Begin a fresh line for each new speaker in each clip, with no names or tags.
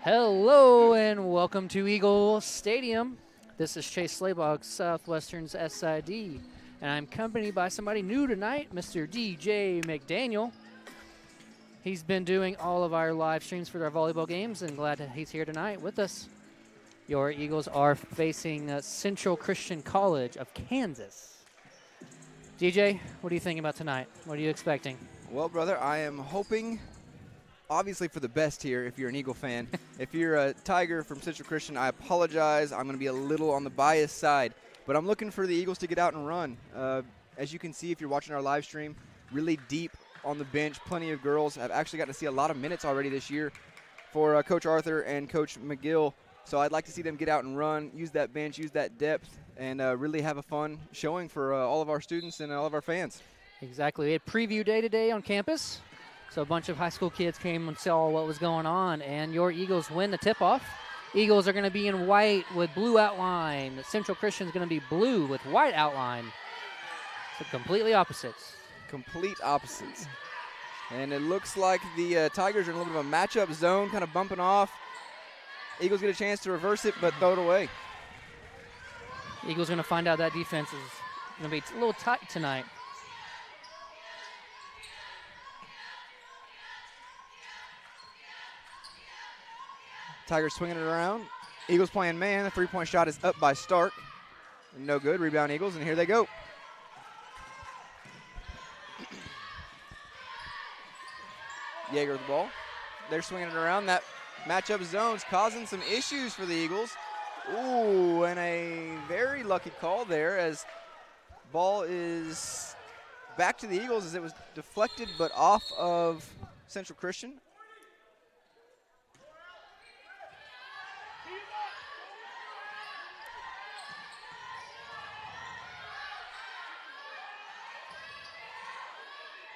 Hello and welcome to Eagle Stadium. This is Chase Slaybog, Southwestern's SID, and I'm accompanied by somebody new tonight, Mr. DJ McDaniel. He's been doing all of our live streams for our volleyball games, and glad that he's here tonight with us. Your Eagles are facing Central Christian College of Kansas. DJ, what are you thinking about tonight? What are you expecting?
Well, brother, I am hoping, obviously, for the best here if you're an Eagle fan. If you're a Tiger from Central Christian, I apologize. I'm going to be a little on the biased side. But I'm looking for the Eagles to get out and run. As you can see, if you're watching our live stream, really deep on the bench, plenty of girls. I've actually gotten to see a lot of minutes already this year for Coach Arthur and Coach McGill. So I'd like to see them get out and run, use that bench, use that depth, and really have a fun showing for all of our students and all of our fans.
Exactly. We had preview day today on campus. So a bunch of high school kids came and saw what was going on, and your Eagles win the tip-off. Eagles are going to be in white with blue outline. Central Christian is going to be blue with white outline. So completely opposites.
Complete opposites. And it looks like the Tigers are in a little bit of a matchup zone, kind of bumping off. Eagles get a chance to reverse it, but throw it away.
Eagles are going to find out that defense is going to be a little tight tonight.
Tigers swinging it around. Eagles playing man. The three-point shot is up by Stark. No good. Rebound Eagles, and here they go. Yeager with the ball. They're swinging it around. That matchup zone's causing some issues for the Eagles. Ooh, and a very lucky call there as ball is back to the Eagles as it was deflected but off of Central Christian.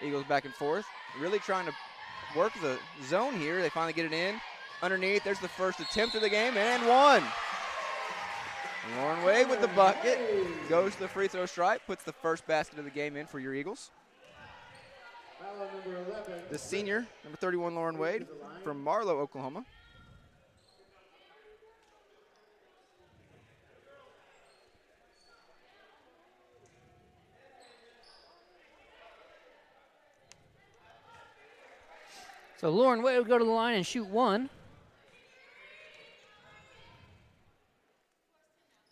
Eagles back and forth, really trying to work the zone here. They finally get it in. Underneath, there's the first attempt of the game, and one. Lauren Wade with the bucket. Goes to the free throw stripe, puts the first basket of the game in for your Eagles. The senior, number 31, Lauren Wade, from Marlow, Oklahoma.
So Lauren Wade will go to the line and shoot one.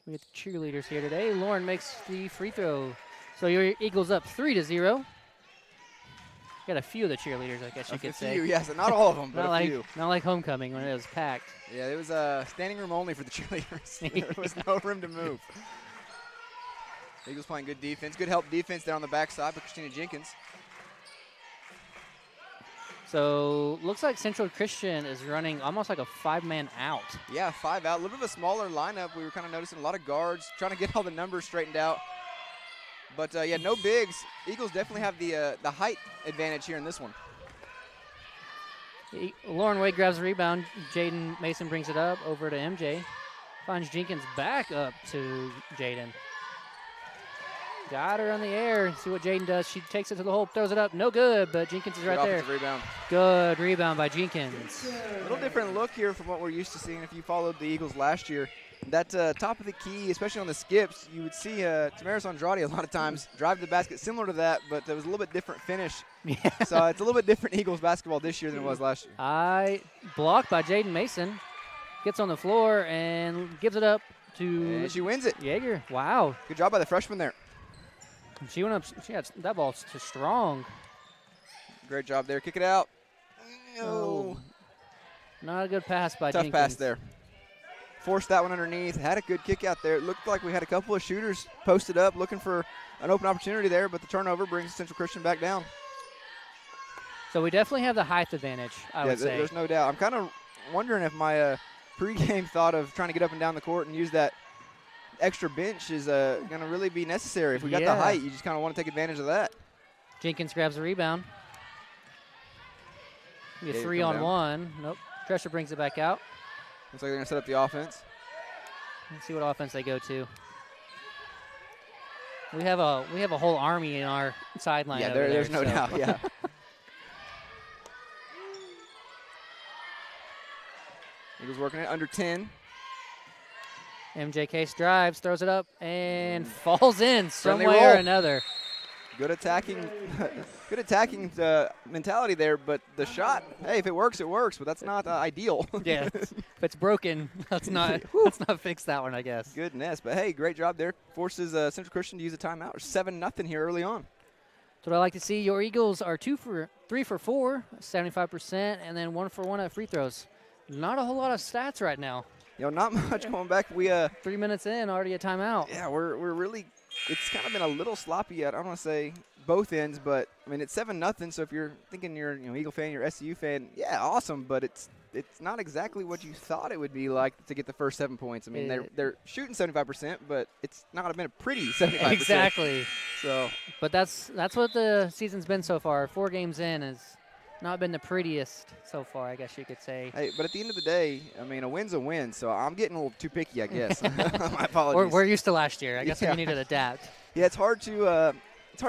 We get the cheerleaders here today. Lauren makes the free throw. So your Eagles up 3-0. Got a few of the cheerleaders, I guess you could say.
A few, yes, not all of them, but a few.
Not like homecoming when it was packed.
Yeah, it was standing room only for the cheerleaders. There was no room to move. Eagles playing good defense. Good help defense down on the backside by Christina Jenkins.
So looks like Central Christian is running almost like a five-man out.
Yeah, 5 out. A little bit of a smaller lineup. We were kind of noticing a lot of guards, trying to get all the numbers straightened out. But, yeah, no bigs. Eagles definitely have the height advantage here in this one.
Lauren Wade grabs the rebound. Jaden Mason brings it up over to MJ. Finds Jenkins back up to Jaden. Got her on the air. See what Jaden does. She takes it to the hole, throws it up. No good, but Jenkins is right there.
Rebound.
Good rebound by Jenkins.
A little different look here from what we're used to seeing if you followed the Eagles last year. That top of the key, especially on the skips, you would see Tamaris Andrade a lot of times drive the basket similar to that, but there was a little bit different finish.
Yeah.
So it's a little bit different Eagles basketball this year than it was last year.
Blocked by Jaden Mason. Gets on the floor and gives it up to
And she wins it.
Yeager. Wow.
Good job by the freshman there.
She went up. She had that ball too strong.
Great job there. Kick it out.
Oh. Not a good pass by
Tough
Jenkins.
pass there. Forced that one underneath. Had a good kick out there. It looked like we had a couple of shooters posted up looking for an open opportunity there, but the turnover brings Central Christian back down.
So we definitely have the height advantage, I would say.
There's no doubt. I'm kind of wondering if my pregame thought of trying to get up and down the court and use that extra bench is going to really be necessary. If we got the height, you just kind of want to take advantage of that.
Jenkins grabs the rebound. Get 3-on-1. Nope. Tresher brings it back out.
Looks like they're going to set up the offense.
Let's see what offense they go to. We have a whole army in our sideline.
Yeah, there's no doubt. Yeah. Eagles Eagles working it under 10.
MJ Case drives, throws it up, and falls in some
Friendly
way
roll.
or another.
Good attacking, good attacking mentality there. But the shot, hey, if it works, it works. But that's not ideal.
Yeah, if it's broken, let's not fix that one, I guess.
Goodness, but hey, great job there. Forces Central Christian to use a timeout. 7-0 here early on.
That's what I like to see. Your Eagles are 3 for 4, 75%, and then 1 for 1 at free throws. Not a whole lot of stats right now.
Not much going back. We
3 minutes in, already a timeout.
Yeah, we're really. It's kind of been a little sloppy. I don't want to say both ends, but I mean it's 7-0. So if you're thinking you're Eagle fan, you're SCU fan, yeah, awesome. But it's not exactly what you thought it would be like to get the first 7 points. I mean they're shooting 75%, but it's not been a pretty 75%.
Exactly.
So,
but that's what the season's been so far. 4 games in has not been the prettiest so far, I guess you could say.
hey, but at the end of the day, I mean a win's a win. So I'm getting a little too picky, I guess. My apologies.
We're used to last year. I guess
Yeah.
we need to adapt.
Yeah, it's hard to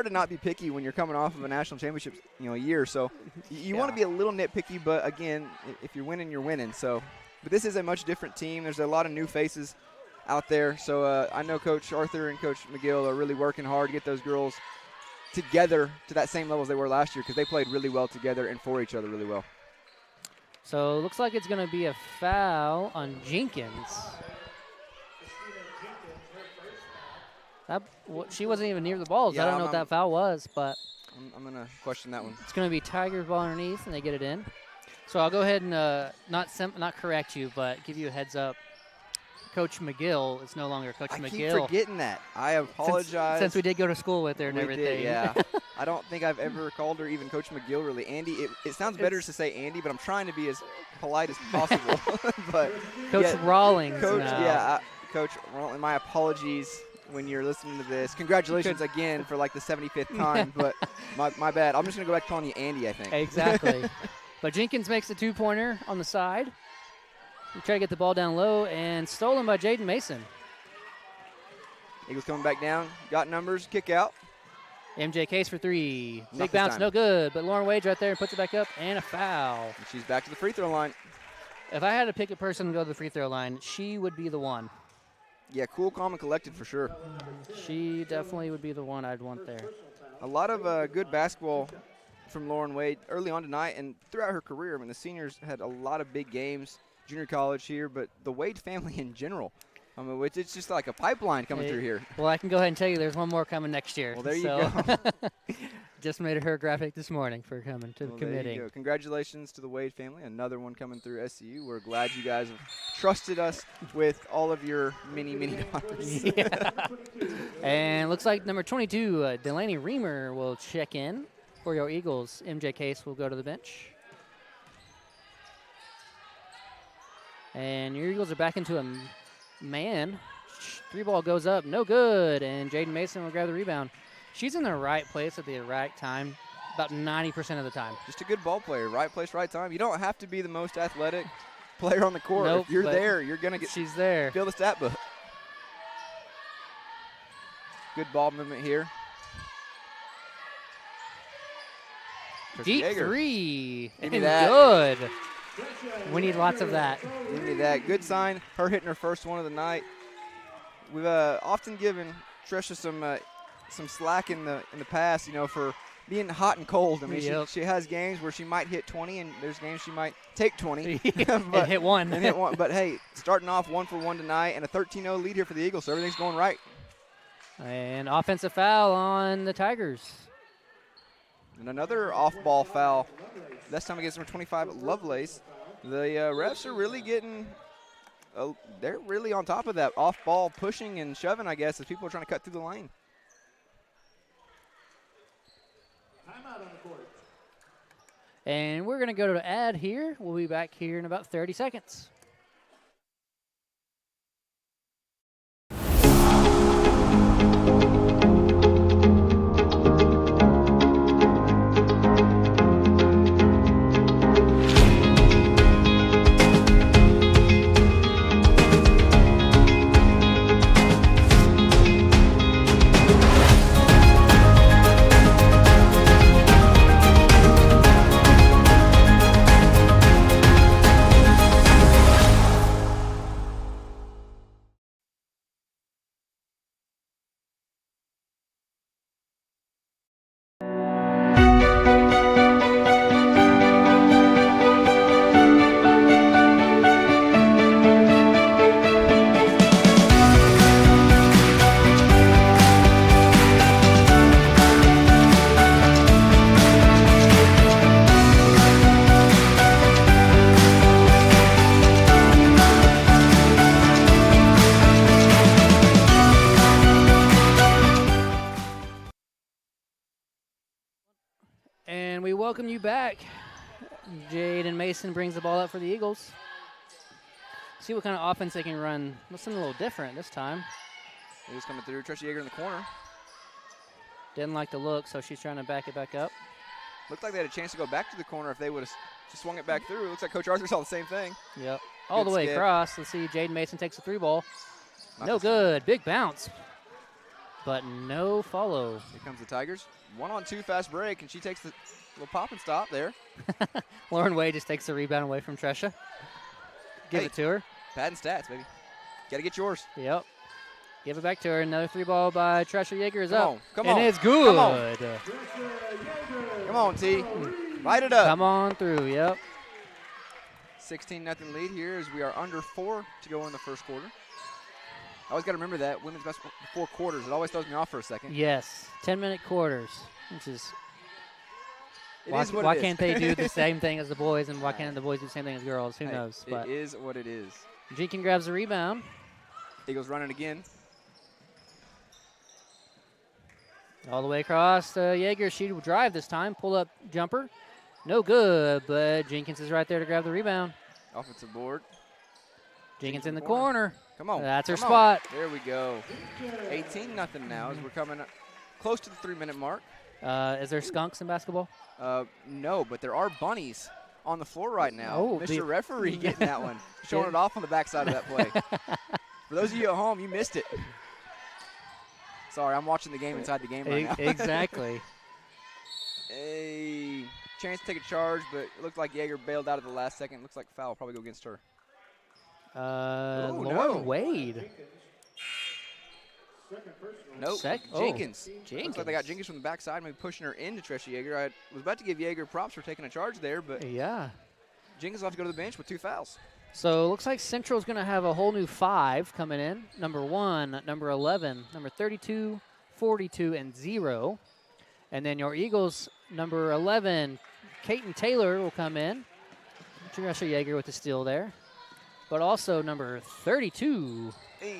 not be picky when you're coming off of a national championship, year. So you want to be a little nitpicky, but again, if you're winning, you're winning. So, but this is a much different team. There's a lot of new faces out there. So I know Coach Arthur and Coach McGill are really working hard to get those girls together to that same level as they were last year because they played really well together and for each other really well.
So it looks like it's going to be a foul on Jenkins. She wasn't even near the balls.
Yeah,
I don't know what that foul was, but
I'm going to question that one.
it's going to be Tigers ball underneath, and they get it in. So I'll go ahead and not correct you, but give you a heads up. Coach McGill is no longer Coach McGill.
I keep forgetting that. I apologize.
Since we did go to school with her and everything.
Did, yeah. I don't think I've ever called her even Coach McGill, really. Andy, it sounds better to say Andy, but I'm trying to be as polite as possible. But
Coach Rawlings
Coach,
now.
Coach Rawlings, my apologies when you're listening to this. Congratulations again for like the 75th time, but my bad. I'm just going to go back to calling you Andy, I think.
Exactly. But Jenkins makes the 2-pointer on the side. We try to get the ball down low, and stolen by Jaden Mason.
Eagles coming back down. Got numbers. Kick out.
MJ Case for 3.
Not
Big
this
bounce,
time.
no good. But Lauren Wage right there and puts it back up, and a foul.
And she's back to the free throw line.
If I had to pick a person to go to the free throw line, she would be the one.
Yeah, cool, calm, and collected for sure.
She definitely would be the one I'd want there.
A lot of good basketball from Lauren Wade early on tonight and throughout her career. I mean, the seniors had a lot of big games, junior college here, but the Wade family in general, I mean, it's just like a pipeline coming through here.
Well, I can go ahead and tell you there's one more coming next year.
Well, there you go.
Just made her graphic this morning for coming to the committee.
There you go. Congratulations to the Wade family. Another one coming through SCU. We're glad you guys have trusted us with all of your many daughters.
Yeah. And looks like number 22, Delaney Reamer, will check in for your Eagles. MJ Case will go to the bench. And your Eagles are back into a man. 3-ball goes up, no good. And Jaden Mason will grab the rebound. She's in the right place at the right time about 90% of the time.
Just a good ball player. Right place, right time. You don't have to be the most athletic player on the court.
Nope,
if you're
but
there, you're going to
she's there.
fill the stat book. Good ball movement here.
Deep
Yeager.
3.
Give me
And
that.
good. We need lots of that.
Give me that. Good sign. Her hitting her first one of the night. We've often given Trisha some slack in the past, for being hot and cold. I mean,
Yep.
she has games where she might hit 20, and there's games she might take 20
and hit one.
and hit one. But hey, starting off 1 for 1 tonight, and a 13-0 lead here for the Eagles, so everything's going right.
And offensive foul on the Tigers.
And another off-ball foul. This time against number 25, Lovelace. The refs are really getting. They're really on top of that off-ball pushing and shoving, I guess, as people are trying to cut through the lane.
And we're going to go to ad here. We'll be back here in about 30 seconds. And we welcome you back. Jaden Mason brings the ball up for the Eagles. See what kind of offense they can run. Something a little different this time.
Eagles coming through. Trisha Yeager in the corner.
Didn't like the look, so she's trying to back it back up.
Looked like they had a chance to go back to the corner if they would have just swung it back through. Looks like Coach Arthur saw the same thing.
Yep. All the way
skip.
across. Let's see. Jaden Mason takes a 3-ball.
Not
No
this time.
good. Big bounce. But no follow.
Here comes the Tigers. 1-on-2 fast break, and she takes the little pop and stop there.
Lauren Wade just takes the rebound away from Tresha. Give
Hey.
it to her.
Padding stats, baby. Got to get yours.
Yep. Give it back to her. Another 3-ball by Tresha Yeager is
Come
up.
on, come
and
on,
it's
come on.
good.
Come on, T. Light it up.
Come on through. Yep.
16-0 lead here as we are under 4 to go in the first quarter. I always got to remember that. Women's basketball, 4 quarters. It always throws me off for a second.
Yes. 10-minute quarters, which is
It
why,
is what
why
it is.
can't they do the same thing as the boys, and why can't the boys do the same thing as girls? Who
Hey,
knows? But
it is what it is.
Jenkins grabs the rebound.
Eagles running again.
All the way across to Yeager. She will drive this time. Pull up jumper. No good, but Jenkins is right there to grab the rebound.
Offensive board.
Jenkins in the corner.
Come on.
That's her
come on.
spot.
There we go. 18-0 now as we're coming up close to the 3-minute mark.
Is there skunks in basketball?
No, but there are bunnies on the floor right now.
Oh,
Mr. Referee getting that one. Showing it off on the backside of that play. For those of you at home, you missed it. Sorry, I'm watching the game inside the game right now.
Exactly.
A chance to take a charge, but it looked like Yeager bailed out at the last second. Looks like foul will probably go against her.
Lauren
no.
Wade.
Nope.
Oh,
Jenkins. Looks
Jenkins.
like they got Jenkins from the backside, maybe pushing her into Tresha Yeager. I was about to give Yeager props for taking a charge there, but
Yeah.
Jenkins will have to go to the bench with 2 fouls.
So it looks like Central's going to have a whole new 5 coming in. Number 1, number 11, number 32, 42, and 0. And then your Eagles, number 11, Kaiten Taylor will come in. Tresha Yeager with the steal there. But also number 32.
Hey.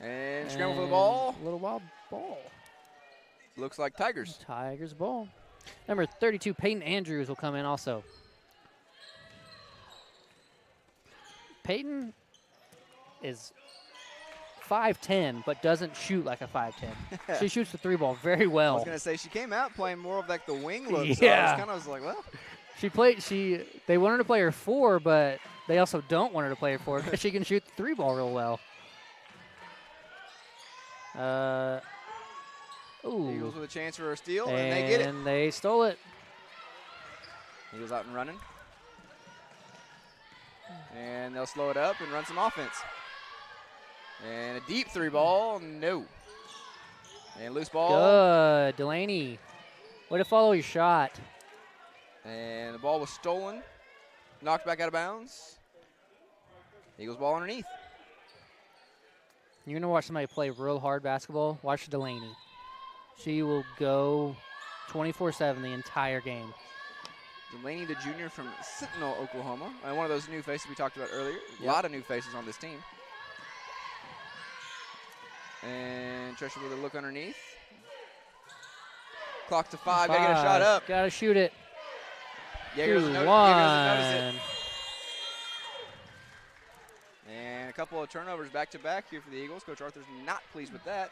And scramble for the ball.
Little wild ball.
Looks like Tigers.
Tigers ball. Number 32, Peyton Andrews will come in also. Peyton is 5'10", but doesn't shoot like a 5'10". She shoots the 3-ball very
I
well.
was going to say, she came out playing more of like the wing look.
Yeah.
So I was like, well.
They want her to play her 4, but they also don't want her to play her 4 because she can shoot the 3-ball real well.
Eagles with a chance for a steal,
and
and they get it.
And they stole it.
Eagles out and running. And they'll slow it up and run some offense. And a deep 3-ball, no. And loose ball.
Good, Delaney. Way to follow your shot.
And the ball was stolen. Knocked back out of bounds. Eagles ball underneath.
You're going to watch somebody play real hard basketball. Watch Delaney. She will go 24/7 the entire game.
Delaney, the junior from Sentinel, Oklahoma. And one of those new faces we talked about earlier. A lot of new faces on this team. And Tresha with a look underneath. Clock to 5. Got to get a shot up.
Got to shoot it.
Yeager doesn't
2-1.
notice it. And a couple of turnovers back-to-back here for the Eagles. Coach Arthur's not pleased with that.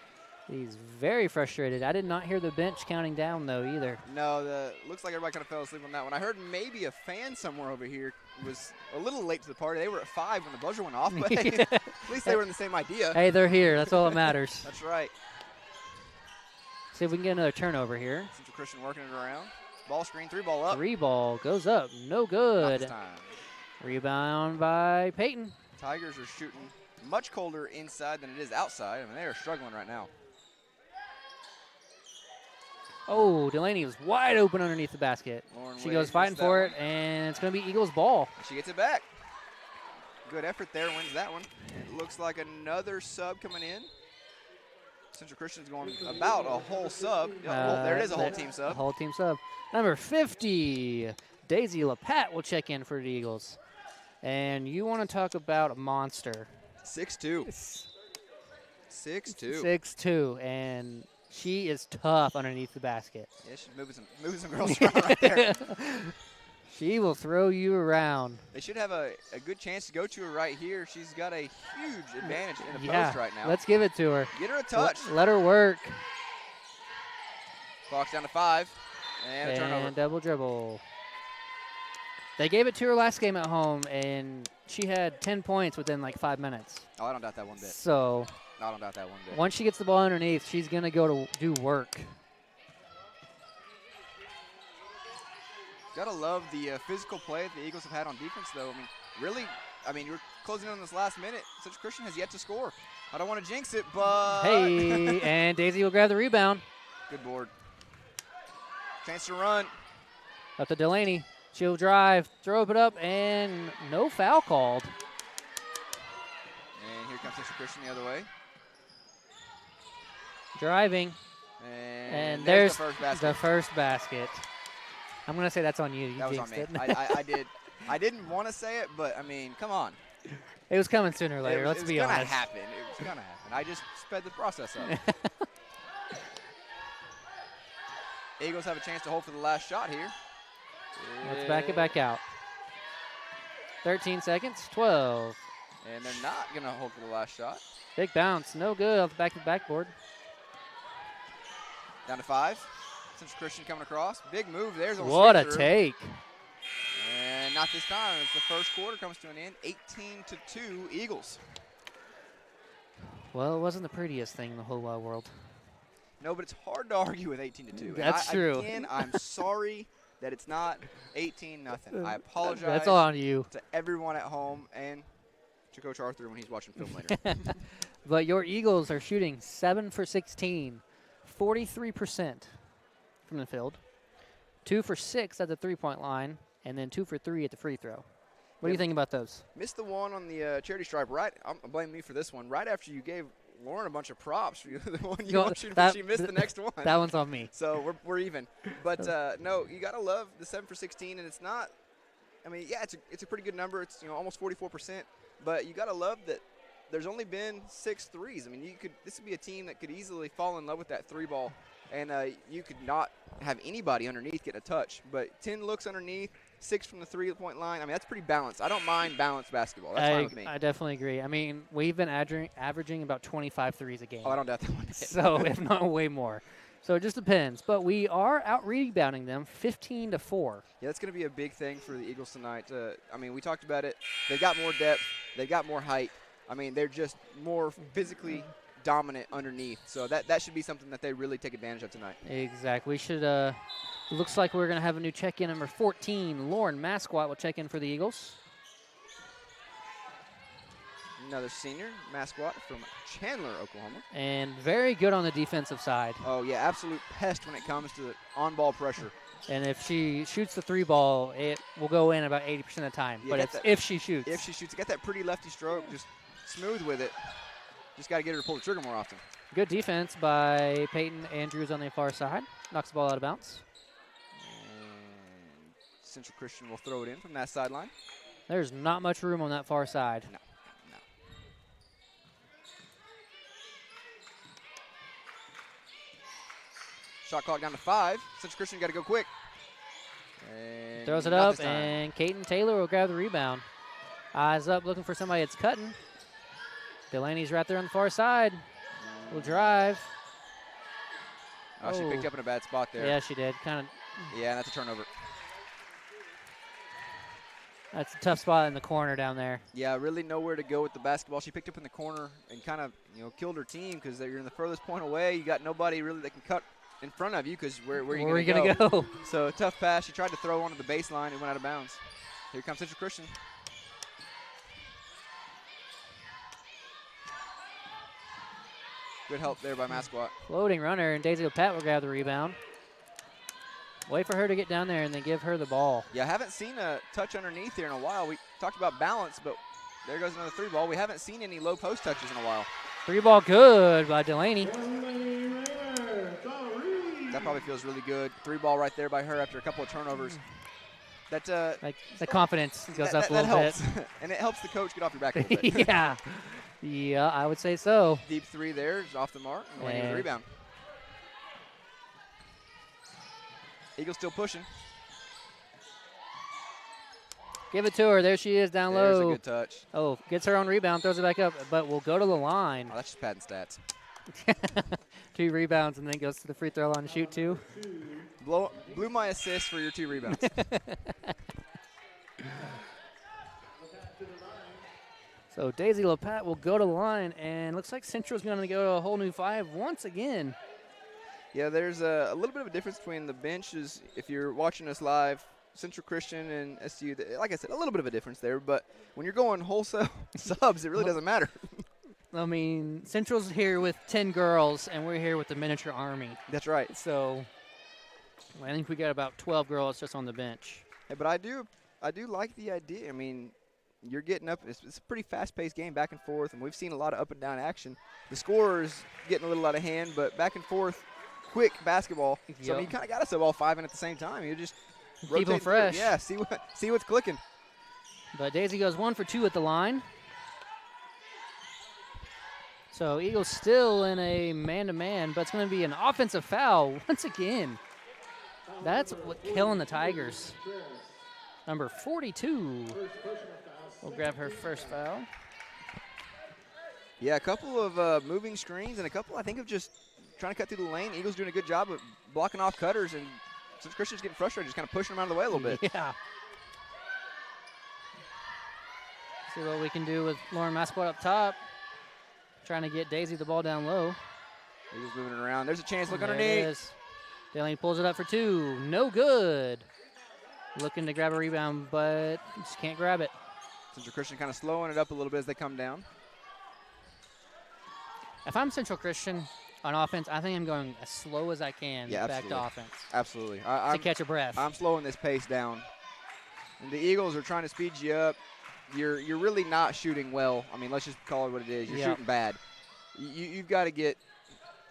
He's very frustrated. I did not hear the bench counting down, though, either.
No, looks like everybody kind of fell asleep on that one. I heard maybe a fan somewhere over here was a little late to the party. They were at 5 when the buzzer went off, but at least they were in the same idea.
Hey, they're here. That's all that matters.
That's right.
See if we can get another turnover here.
Central Christian working it around. Ball screen, 3-ball up.
3-ball goes up. No
Not
good.
this time.
Rebound by Peyton.
Tigers are shooting much colder inside than it is outside. I mean, they are struggling right now.
Oh, Delaney was wide open underneath the basket.
Lauren
She
Wade
goes fighting
missed that
for
one.
it, and it's going to be Eagles ball.
She gets it back. Good effort there, wins that one. It looks like another sub coming in. Central Christian's going about a whole sub. There it is, a whole team
A
sub.
whole team sub. Number 50, Daisy LaPat will check in for the Eagles. And you want to talk about a monster.
6'2". 6'2".
6'2", and She is tough underneath the basket.
Yeah, she's moving some girls around right there.
She will throw you around.
They should have a good chance to go to her right here. She's got a huge advantage in the
Yeah,
post right now.
let's give it to her.
Get her a touch.
Let her work.
Clock's down to 5. And a turnover.
And double dribble. They gave it to her last game at home, and she had 10 points within like 5 minutes.
Oh, I don't doubt that one bit.
So
I don't doubt that one bit.
once she gets the ball underneath, she's going to go to do work.
Gotta love the physical play that the Eagles have had on defense, though. We're closing in on this last minute. Central Christian has yet to score. I don't want to jinx it, but
Hey, and Daisy will grab the rebound.
Good board. Chance to run.
Up to Delaney. She'll drive, throw it up, and no foul called.
And here comes Central Christian the other way.
Driving.
And
there's
the first basket.
I'm going to say that's on you. You
That was on
jinxed
me.
it.
I didn't want to say it, but, come on.
It was coming sooner or later, let's be honest.
It was going to happen. I just sped the process up. Eagles have a chance to hold for the last shot here.
Let's back it back out. 13 seconds, 12.
And they're not going to hold for the last shot.
Big bounce, no good off the back of the backboard.
Down to 5. Central Christian coming across. Big move. There's a
What a
through.
take.
And not this time. It's the first quarter comes to an end. 18-2 Eagles.
Well, it wasn't the prettiest thing in the whole wide world.
No, but it's hard to argue with 18-2.
That's true.
Again, I'm sorry that it's not 18-0. I apologize.
That's all on you.
To everyone at home and to Coach Arthur when he's watching film later.
But your Eagles are shooting 7 for 16, 43% from the field, 2 for 6 at the three-point line, and then 2 for 3 at the free throw. What do you think about those?
Missed the one on the charity stripe. Right, I'm blaming me for this one. Right after you gave Lauren a bunch of props for the one you want shooting, but she missed the next one.
That one's on me.
So we're even. But no, you gotta love the 7 for 16, and it's not. It's a pretty good number. It's almost 44%. But you gotta love that. There's only been 6 threes. This would be a team that could easily fall in love with that 3-ball, and you could not have anybody underneath get a touch. But 10 looks underneath, 6 from the 3-point line. That's pretty balanced. I don't mind balanced basketball. That's fine with me.
I definitely agree. We've been averaging about 25 threes a game.
Oh, I don't doubt that one.
So, if not way more. So it just depends. But we are out-rebounding them 15-4.
Yeah, that's going to be a big thing for the Eagles tonight. We talked about it. They've got more depth. They've got more height. They're just more physically dominant underneath. So that should be something that they really take advantage of tonight.
Exactly. We should looks like we're going to have a new check-in. Number 14, Lauren Masquat will check in for the Eagles.
Another senior, Masquat from Chandler, Oklahoma.
And very good on the defensive side.
Oh, yeah, absolute pest when it comes to on-ball pressure.
And if she shoots the 3-ball, it will go in about 80% of the time.
Yeah,
but it's if she shoots.
If she shoots. Got that pretty lefty stroke, just smooth with it. Just got to get her to pull the trigger more often.
Good defense by Peyton Andrews on the far side. Knocks the ball out of bounds.
And Central Christian will throw it in from that sideline.
There's not much room on that far side.
No. Shot clock down to 5. Central Christian got to go quick. And
throws it up, and Kaden Taylor will grab the rebound. Eyes up, looking for somebody that's cutting. Delaney's right there on the far side. Will drive.
Oh, she picked up in a bad spot there.
Yeah, she did.
Yeah, that's a turnover.
That's a tough spot in the corner down there.
Yeah, really nowhere to go with the basketball. She picked up in the corner and kind of, killed her team because you're in the furthest point away. You got nobody really that can cut in front of you because where are you going to go? So tough pass. She tried to throw onto the baseline and went out of bounds. Here comes Central Christian. Good help there by Masquat.
Floating runner, and Daisy Pat will grab the rebound. Wait for her to get down there and then give her the ball.
Yeah, I haven't seen a touch underneath here in a while. We talked about balance, but there goes another 3-ball. We haven't seen any low post touches in a while.
3-ball good by Delaney.
That probably feels really good. 3-ball right there by her after a couple of turnovers. That
the confidence goes up a little
helps.
bit.
And it helps the coach get off your back a little bit.
Yeah, I would say so.
Deep 3 there is off the mark. And the rebound. Eagles still pushing.
Give it to her. There she is down
There's a
low.
good touch.
Oh, gets her own rebound, throws it back up, but will go to the line.
Oh, that's just padding stats.
2 rebounds and then goes to the free throw line to shoot 2.
Blew my assist for your 2 rebounds.
So Daisy Lopat will go to the line, and looks like Central's going to go to a whole new 5 once again.
Yeah, there's a little bit of a difference between the benches. If you're watching us live, Central Christian and SU, like I said, a little bit of a difference there. But when you're going wholesale subs, it really doesn't matter.
I mean, Central's here with 10 girls, and we're here with the miniature army.
That's right.
So I think we got about 12 girls just on the bench.
Hey, but I do like the idea. I mean, you're getting up. It's a pretty fast-paced game, back and forth, and we've seen a lot of up-and-down action. The score is getting a little out of hand, but back and forth, quick basketball.
Yep.
So I mean, you kind of got to sub all 5 in at the same time. You just
Keep
rotate
them fresh.
through. Yeah, see what's clicking.
But Daisy goes 1 for 2 at the line. So Eagles still in a man-to-man, but it's going to be an offensive foul once again. That's what killing the Tigers. Number 42 will grab her first foul.
Yeah, a couple of moving screens and a couple, I think, of just trying to cut through the lane. Eagles doing a good job of blocking off cutters, and since Christian's getting frustrated, just kind of pushing them out of the way a little bit.
Yeah. See what we can do with Lauren Mascot up top. Trying to get Daisy the ball down low.
Eagles moving it around. There's a chance. Look
There it
underneath.
is. Delaney pulls it up for 2. No good. Looking to grab a rebound, but just can't grab it.
Central Christian kind of slowing it up a little bit as they come down.
If I'm Central Christian on offense, I think I'm going as slow as I can
Yeah,
back to
absolutely.
offense
Absolutely.
to catch a breath.
I'm slowing this pace down. And the Eagles are trying to speed you up. You're really not shooting well. I mean, let's just call it what it is. You're
Yeah.
shooting bad. You've got to get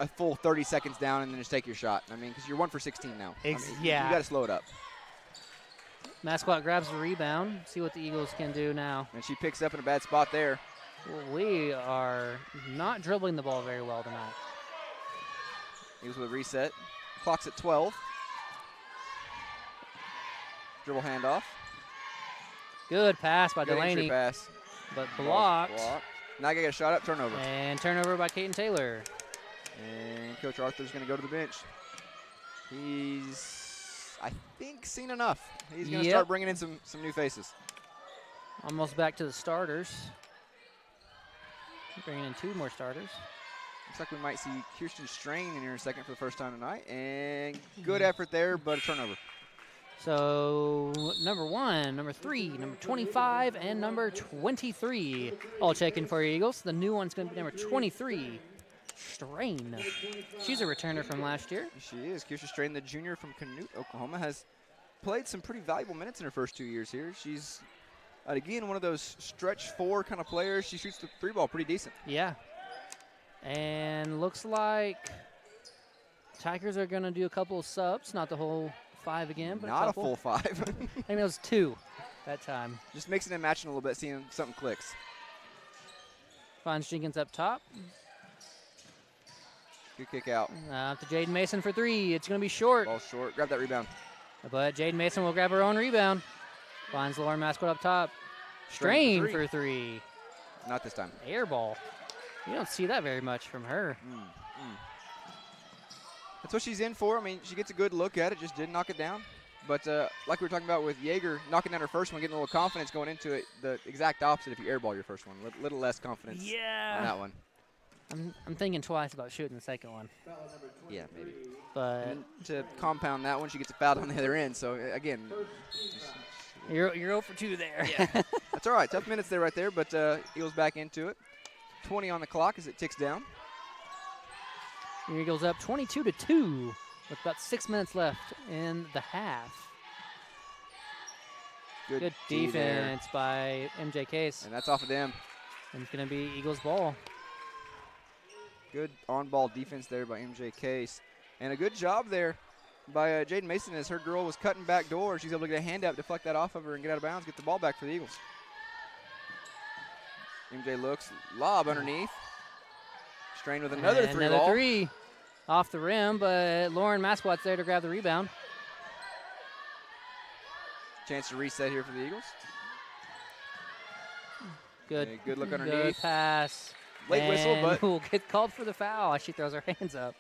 a full 30 seconds down and then just take your shot. I mean, because you're 1 for 16 now.
Yeah.
You got to slow it up.
Mascot grabs the rebound. See what the Eagles can do now.
And she picks up in a bad spot there.
We are not dribbling the ball very well tonight.
Eagles with a reset. Clock's at 12. Dribble handoff.
Good pass by
Good entry
Delaney,
pass.
but blocked.
Now I got a shot up, turnover.
And turnover by Caden Taylor.
And Coach Arthur's going to go to the bench. He's, I think, seen enough. He's going to start bringing in some new faces.
Almost back to the starters. Bringing in 2 more starters.
Looks like we might see Kirsten Strain in here in a second for the first time tonight. And good effort there, but a turnover.
So number 1, number 3, number 25, and number 23 all checking for Eagles. The new one's going to be number 23, Strain. She's a returner from last year.
She is. Kirsten Strain, the junior from Canute, Oklahoma, has played some pretty valuable minutes in her first 2 years here. She's, again, one of those stretch 4 kind of players. She shoots the 3 ball pretty decent.
Yeah. And looks like Tigers are going to do a couple of subs, not the whole 5 again, but
Not
a
a
couple.
full 5.
I think it was 2 that time.
Just mixing and matching a little bit, seeing something clicks.
Finds Jenkins up top.
Good kick out.
Up to Jaden Mason for 3. It's going to be short.
Ball short. Grab that rebound.
But Jaden Mason will grab her own rebound. Finds Lauren Mascot up top.
Strain
Strain
for
for 3.
Not this time.
Air ball. You don't see that very much from her.
That's what she's in for. I mean, she gets a good look at it, just didn't knock it down. But like we were talking about with Yeager, knocking down her first one, getting a little confidence going into it, the exact opposite if you airball your first one. A little less confidence on that one.
I'm thinking twice about shooting the second one.
Yeah, maybe.
But
And to compound that one, she gets a foul on the other end. So, again,
you're 0 for 2 there.
that's all right. Tough minutes there right there, but Eagles back into it. 20 on the clock as it ticks down.
Eagles up 22-2 with about 6 minutes left in the half. Good
D there.
defense by MJ Case.
And that's off of them.
And it's going to be Eagles ball.
Good on-ball defense there by MJ Case. And a good job there by Jaden Mason as her girl was cutting back door. She's able to get a hand up, deflect that off of her, and get out of bounds, get the ball back for the Eagles. MJ looks, lob underneath. Strain with another
And
3
another
ball.
3 off the rim, but Lauren Mascot's there to grab the rebound.
Chance to reset here for the Eagles.
Good.
Okay, good look
Good
underneath.
pass.
Late whistle,
And
but
we'll get called for the foul as she throws her hands up.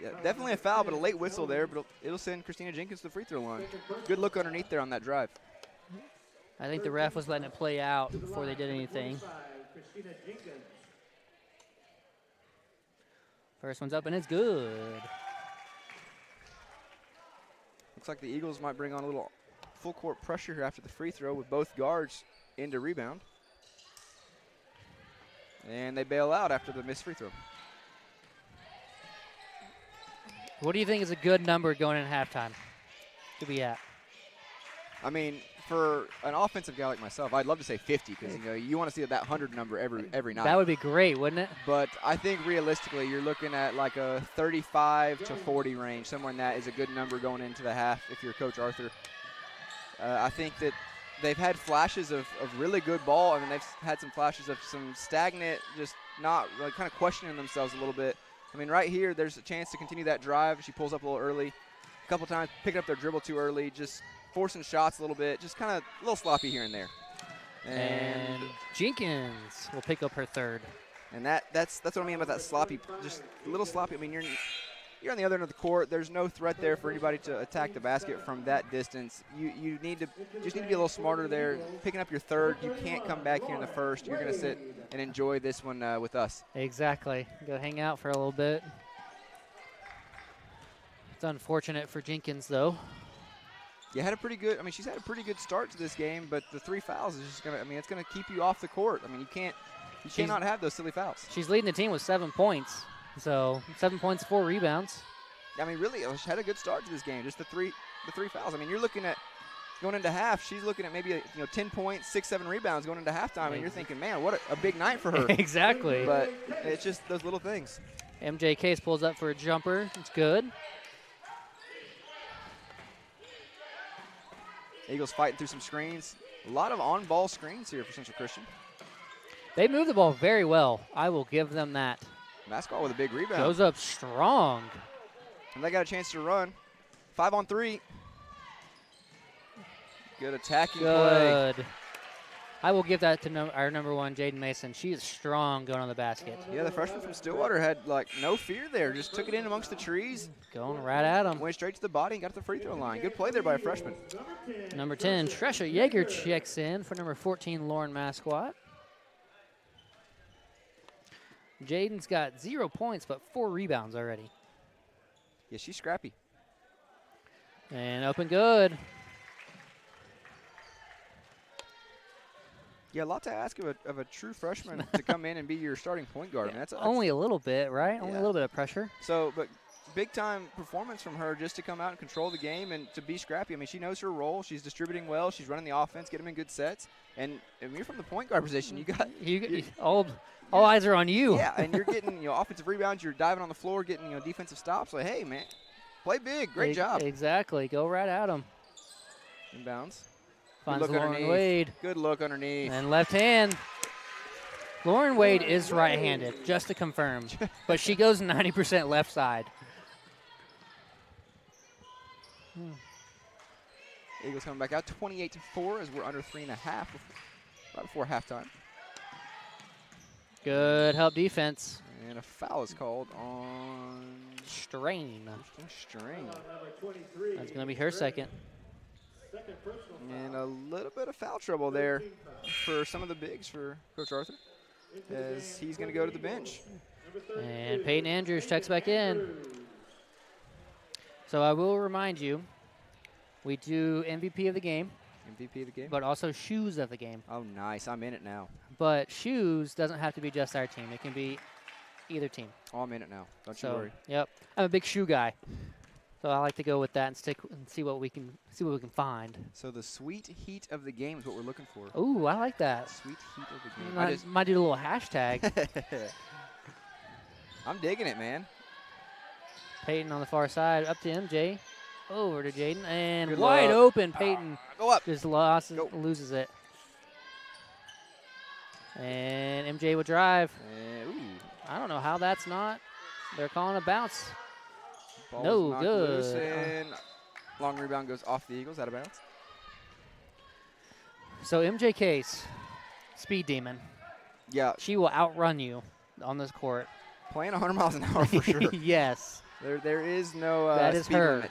yeah, definitely a foul, but a late whistle there. But it'll send Christina Jenkins to the free throw line. Good look underneath there on that drive.
I think the ref was letting it play out before they did anything. First one's up, and it's good.
Looks like the Eagles might bring on a little full court pressure here after the free throw with both guards into rebound. And they bail out after the missed free throw.
What do you think is a good number going in halftime to be at?
I mean, for an offensive guy like myself, I'd love to say 50 because you want to see that 100 number every night.
That would be great, wouldn't it?
But I think realistically, you're looking at like a 35 to 40 range. Somewhere in that is a good number going into the half if you're Coach Arthur. I think that they've had flashes of really good ball. I mean, they've had some flashes of some stagnant, just not really kind of questioning themselves a little bit. I mean, right here, there's a chance to continue that drive. She pulls up a little early. A couple times, picking up their dribble too early, just forcing shots a little bit, just kind of a little sloppy here and there.
And Jenkins will pick up her third.
And that's what I mean about that sloppy, just a little sloppy. I mean, you're on the other end of the court. There's no threat there for anybody to attack the basket from that distance. You need to just need to be a little smarter there. Picking up your third, you can't come back here in the first. You're going to sit and enjoy this one with us.
Exactly. Go hang out for a little bit. It's unfortunate for Jenkins, though.
You had a pretty good. I mean, she's had a pretty good start to this game, but the 3 fouls is just going to. I mean, it's going to keep you off the court. I mean, you cannot have those silly fouls.
She's leading the team with 7 points. So 7 points, 4 rebounds.
I mean, really, she had a good start to this game. Just the three fouls. I mean, you're looking at going into half. She's looking at maybe 10 points, 6, 7 rebounds going into halftime, and you're thinking, man, what a big night for her.
Exactly.
But it's just those little things.
MJ Case pulls up for a jumper. It's good.
Eagles fighting through some screens. A lot of on-ball screens here for Central Christian.
They move the ball very well. I will give them that.
Mascot with a big rebound.
Goes up strong.
And they got a chance to run. 5 on 3. Good attacking play.
Good. I will give that to our number 1, Jaden Mason. She is strong going on the basket.
Yeah, the freshman from Stillwater had no fear there. Just took it in amongst the trees.
Going right at him.
Went straight to the body and got to the free throw line. Good play there by a freshman.
Number 10, Tresha Yeager checks in for number 14, Lauren Masquat. Jaden's got 0 points, but 4 rebounds already.
Yeah, she's scrappy.
And up and good.
Yeah, a lot to ask of a true freshman to come in and be your starting point guard. I mean, that's
only a little bit, right? Only a little bit of pressure.
So, but big-time performance from her just to come out and control the game and to be scrappy. I mean, she knows her role. She's distributing well. She's running the offense, getting them in good sets. And if you're from the point guard position,
all eyes are on you.
Yeah, and you're getting offensive rebounds. You're diving on the floor, getting defensive stops. Like, hey, man, play big. Great job.
Exactly. Go right at them.
Inbounds.
Finds Lauren Wade.
Good look underneath.
And left hand. Lauren Wade is right-handed, just to confirm. But she goes 90% left side.
Eagles coming back out 28-4 as we're under 3.5 right before halftime.
Good help defense.
And a foul is called on
Strain.
Strain.
That's going to be her second.
And a little bit of foul trouble there for some of the bigs for Coach Arthur as he's going to go to the bench.
And Peyton Andrews checks back in. So I will remind you, we do MVP of the game.
MVP of the game?
But also shoes of the game.
Oh, nice. I'm in it now.
But shoes doesn't have to be just our team. It can be either team.
Oh, I'm in it now. Don't you worry.
Yep. I'm a big shoe guy. So I like to go with that and stick and see what we can find.
So the sweet heat of the game is what we're looking for.
Ooh, I like that.
Sweet heat of the game.
Might do a little hashtag.
I'm digging it, man.
Peyton on the far side, up to MJ, over to Jaden, and
Good
wide
luck.
open. Peyton
Go up.
just loses it. And MJ will drive. I don't know how that's not. They're calling a bounce.
Ball's
no
knocked
good.
Loose and long rebound goes off the Eagles, out of bounds.
So MJ Case, speed demon.
Yeah,
She will outrun you on this court.
playing 100 miles an hour for sure.
Yes.
There is no
That is
speed
her.
limit.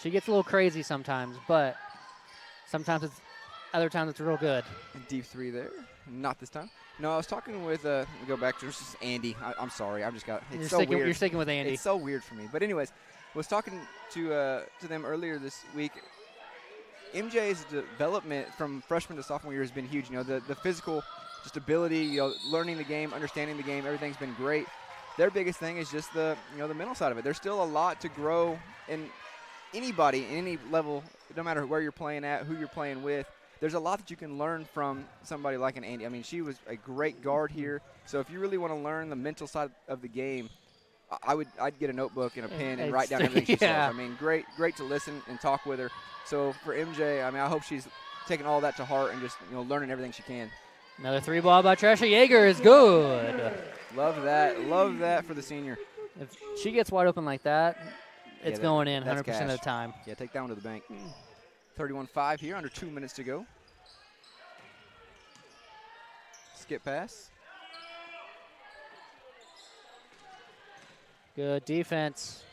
She gets a little crazy sometimes, but other times it's real good.
Deep three there. Not this time. No, I was talking with, let me go back to this is Andy. I'm sorry. I've just got, it's so weird.
You're sticking with Andy.
It's so weird for me. But anyways, was talking to them earlier this week. MJ's development from freshman to sophomore year has been huge. You know, the physical just ability, learning the game, understanding the game, everything's been great. Their biggest thing is just the mental side of it. There's still a lot to grow in anybody, in any level, no matter where you're playing at, who you're playing with. There's a lot that you can learn from somebody like an Andy. I mean, she was a great guard here. So if you really want to learn the mental side of the game, I'd get a notebook and a pen and write down everything she says. I mean, great to listen and talk with her. So for MJ, I mean, I hope she's taking all that to heart and just learning everything she can.
Another three ball by Tresha Yeager is good.
Love that for the senior.
If she gets wide open like that, it's going in 100%
cash.
of the time.
Yeah, take that one to the bank. 31-5 here, under 2 minutes to go. Skip pass.
Good defense.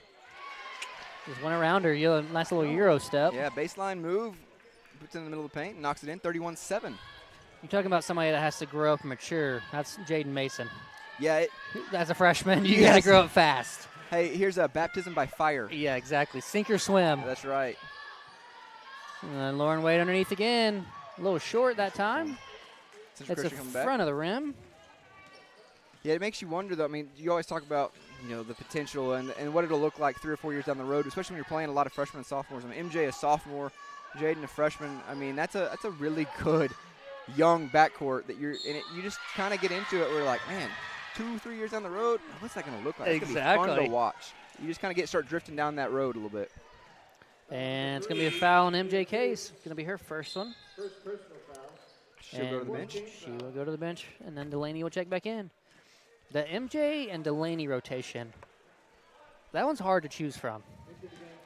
Just went around her. Nice little Euro step.
Yeah, baseline move. Puts it in the middle of the paint, knocks it in, 31-7.
You're talking about somebody that has to grow up and mature. That's Jaden Mason.
Yeah.
As a freshman, you got to grow up fast.
Hey, here's a baptism by fire.
Yeah, exactly. Sink or swim.
That's right.
And then Lauren Wade underneath again. A little short that time.
That's
the front of the rim.
Yeah, it makes you wonder, though. I mean, you always talk about, the potential and what it'll look like 3 or 4 years down the road, especially when you're playing a lot of freshmen and sophomores. I mean, MJ a sophomore, Jaden a freshman. I mean, that's a really good young backcourt that you just kind of get into it where you're like, man, 2-3 years down the road, what's that going to look like?
Exactly.
It's going to be fun to watch. You just kind of start drifting down that road a little bit.
And it's going to be a foul on MJ Case. Going to be her first one.
First personal foul. She'll go to the bench.
She will go to the bench, and then Delaney will check back in. The MJ and Delaney rotation, that one's hard to choose from.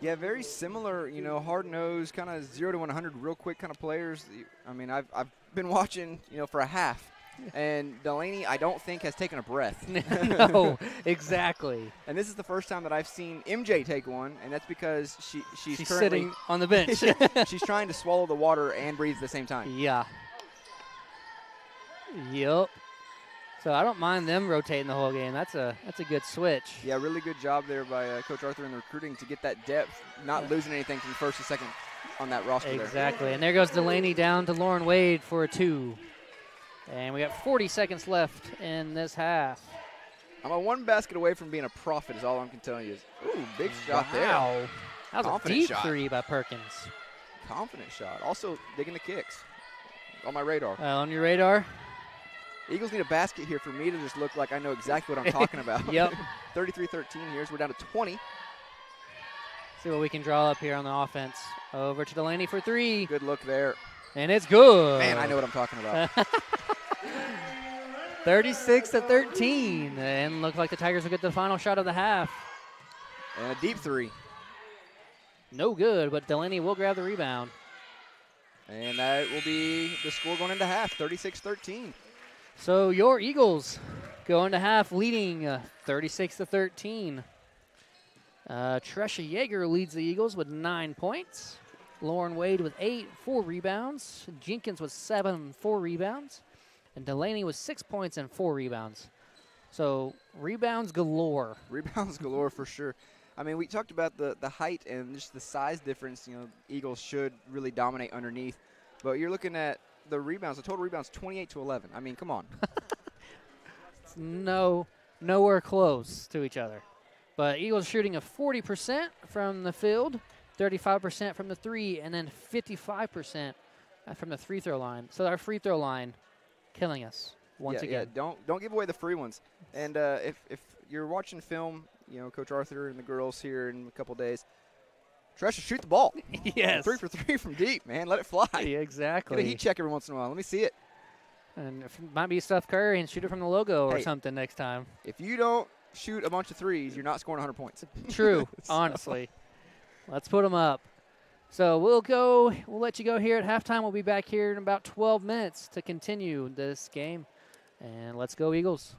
Yeah, very similar, hard-nosed, kind of 0 to 100 real quick kind of players. I mean, I've been watching, for a half. And Delaney, I don't think, has taken a breath.
No, exactly.
And this is the first time that I've seen MJ take one, and that's because she's
sitting on the bench.
She's trying to swallow the water and breathe at the same time.
Yeah. Yep. So I don't mind them rotating the whole game. That's a good switch.
Yeah, really good job there by Coach Arthur in the recruiting to get that depth, not losing anything from first to second on that roster there.
Exactly. And there goes Delaney down to Lauren Wade for a 2. And we got 40 seconds left in this half.
I'm a one basket away from being a prophet is all I'm telling you. Ooh, big shot there.
Wow. That was
Confident
a deep
shot.
3 by Perkins.
Confident shot. Also digging the kicks. On my radar.
On your radar?
Eagles need a basket here for me to just look like I know exactly what I'm talking about.
Yep.
33-13 here, so we're down to 20.
See what we can draw up here on the offense. Over to Delaney for 3.
Good look there.
And it's good.
Man, I know what I'm talking about.
36-13. And look like the Tigers will get the final shot of the half.
And a deep 3.
No good, but Delaney will grab the rebound.
And that will be the score going into half, 36-13.
So your Eagles go into half leading 36-13. Tresha Yeager leads the Eagles with 9 points. Lauren Wade with 8, 4 rebounds. Jenkins with 7, 4 rebounds. And Delaney with 6 points and 4 rebounds. So rebounds galore.
Rebounds galore for sure. I mean, we talked about the height and just the size difference. Eagles should really dominate underneath. But you're looking at the rebounds, the total rebounds, 28-11. I mean, come on.
It's nowhere close to each other. But Eagles shooting a 40% from the field, 35% from the 3, and then 55% from the free throw line. So our free throw line killing us once again.
Yeah, don't give away the free ones. And if you're watching film, Coach Arthur and the girls here in a couple days, Tresha, shoot the ball.
Yes.
3 for 3 from deep, man. Let it fly.
Yeah, exactly.
Get a heat check every once in a while. Let me see it.
And it might be Steph Curry and shoot it from the logo or something next time.
If you don't shoot a bunch of threes, you're not scoring 100 points.
True, honestly. Let's put them up. So we'll let you go here at halftime. We'll be back here in about 12 minutes to continue this game. And let's go, Eagles.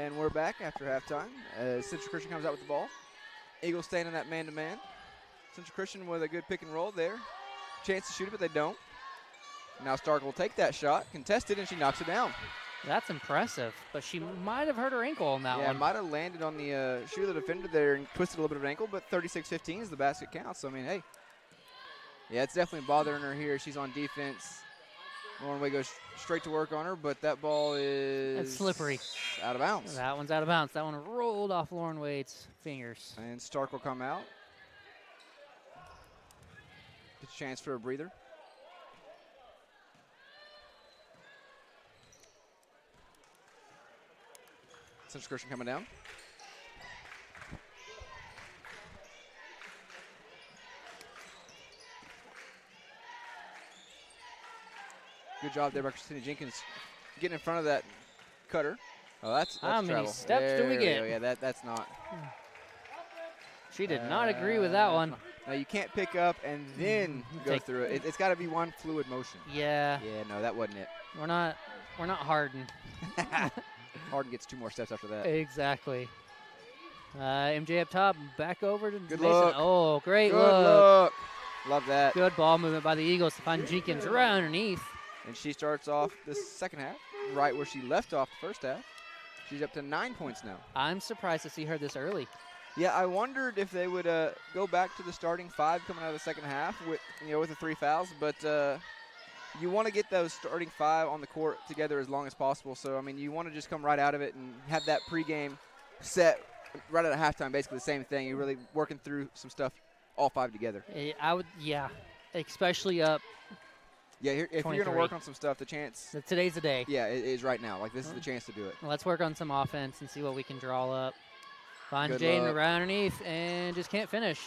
And we're back after halftime. Central Christian comes out with the ball. Eagles staying in that man-to-man. Central Christian with a good pick and roll there. Chance to shoot it, but they don't. Now Stark will take that shot, contest it, and she knocks it down.
That's impressive, but she might have hurt her ankle on that
Yeah,
one.
might have landed on the shoe of the defender there and twisted a little bit of an ankle, but 36-15 is the basket count. So, I mean, hey. Yeah, it's definitely bothering her here. She's on defense. Lauren Wade goes straight to work on her, but that ball is
It's slippery.
out of bounds.
That one's out of bounds. That one rolled off Lauren Wade's fingers.
And Stark will come out. Gets a chance for a breather. Central Christian coming down. Good job there by Christina Jenkins getting in front of that cutter. Oh, that's
How many
travel.
steps do we
There
get?
go. Yeah, that's not.
She did not agree with that one.
No, you can't pick up and then go
Take-
through it. It's got to be one fluid motion.
Yeah,
Yeah, no, that wasn't it.
we're not Harden.
Harden gets 2 more steps after that.
Exactly. MJ up top, back over to
Good
Mason.
look.
Oh, great
Good
look.
look. Love that.
Good ball movement by the Eagles to find Jenkins right underneath.
And she starts off the second half right where she left off the first half. She's up to 9 points now.
I'm surprised to see her this early.
Yeah, I wondered if they would go back to the starting 5 coming out of the second half with with the 3 fouls, but you want to get those starting 5 on the court together as long as possible. So I mean, you want to just come right out of it and have that pregame set right at halftime, basically the same thing. You're really working through some stuff, all 5 together.
I would, yeah, especially up.
Yeah, if you're going to
23.
work on some stuff, the chance,
Today's the day.
yeah, it is right now. Like this is the chance to do it.
Let's work on some offense and see what we can draw up. Find
Good
Jaden
luck.
right underneath and just can't finish.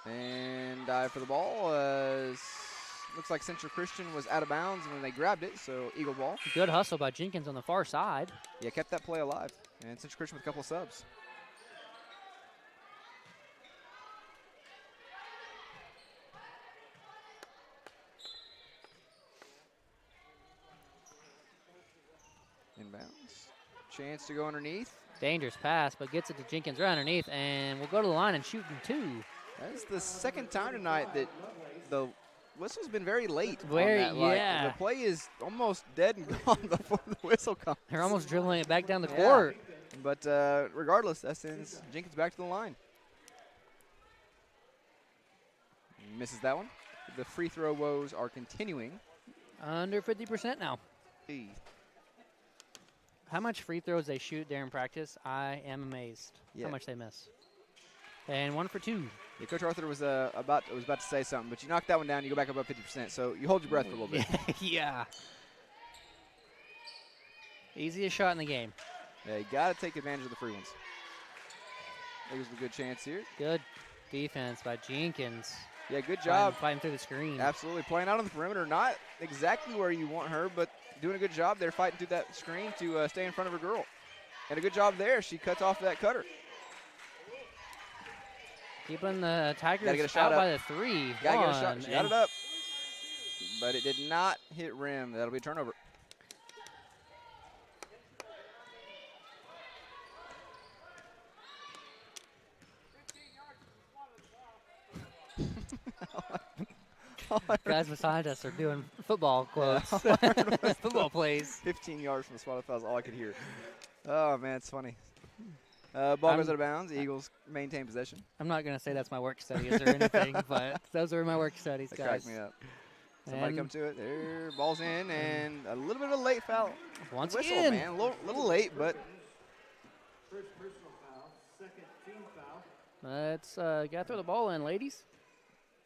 And dive for the ball. Looks like Central Christian was out of bounds when they grabbed it, so Eagle ball.
Good hustle by Jenkins on the far side.
Yeah, kept that play alive. And Central Christian with a couple of subs. Inbounds. Chance to go underneath.
Dangerous pass, but gets it to Jenkins right underneath, and we'll go to the line and shoot in 2.
That's the second time tonight that the whistle's been very late.
Very-
on that. Like,
yeah.
the play is almost dead and gone before the whistle comes.
They're almost dribbling it back down the
Yeah.
court.
But regardless, that sends Jenkins back to the line. Misses that one. The free throw woes are continuing.
Under 50% now.
Hey.
How much free throws they shoot during practice, I am amazed
Yeah.
how much they miss. And 1 for 2.
Yeah, Coach Arthur was about to say something, but you knock that one down, you go back above 50%. So you hold your breath for a little bit.
Yeah. Easiest shot in the game.
Yeah, you got to take advantage of the free ones. There's a good chance here.
Good defense by Jenkins.
Yeah, good job.
Fighting through the screen.
Absolutely. Playing out on the perimeter. Not exactly where you want her, but doing a good job there fighting through that screen to stay in front of her girl. And a good job there. She cuts off that cutter.
Keeping the
Gotta get a
Tigers
shot
out
up.
by the 3.
Got to get a shot.
One,
She got it up. But it did not hit rim. That'll be a turnover.
Guys beside us are doing football quotes. Football plays.
15 yards from the spot. That was all I could hear. Oh, man, it's funny. Ball goes out of bounds. The Eagles maintain possession.
I'm not going to say that's my work studies or anything, but those are my work studies,
That
guys.
cracked me up. Somebody
And
come to it. There, ball's in, and a little bit of a late foul.
once
Whistle,
again,
man. A little late, but
let's gotta throw the ball in, ladies.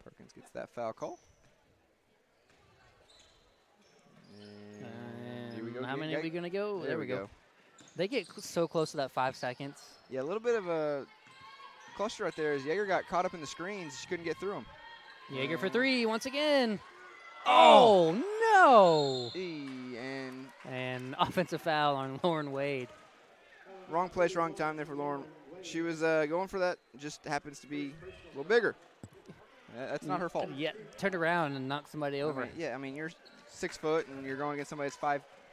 Perkins gets that foul call. And here we go.
How many are we gonna go?
There we go.
They get so close to that 5 seconds.
Yeah, a little bit of a cluster right there as Jaeger got caught up in the screens. She couldn't get through them.
Jaeger for 3 once again. Oh no! And offensive foul on Lauren Wade.
Wrong place, wrong time there for Lauren. She was going for that. Just happens to be a little bigger. That's not her fault.
Yeah, turned around and knocked somebody over.
I mean, you're 6 foot and you're going against somebody that's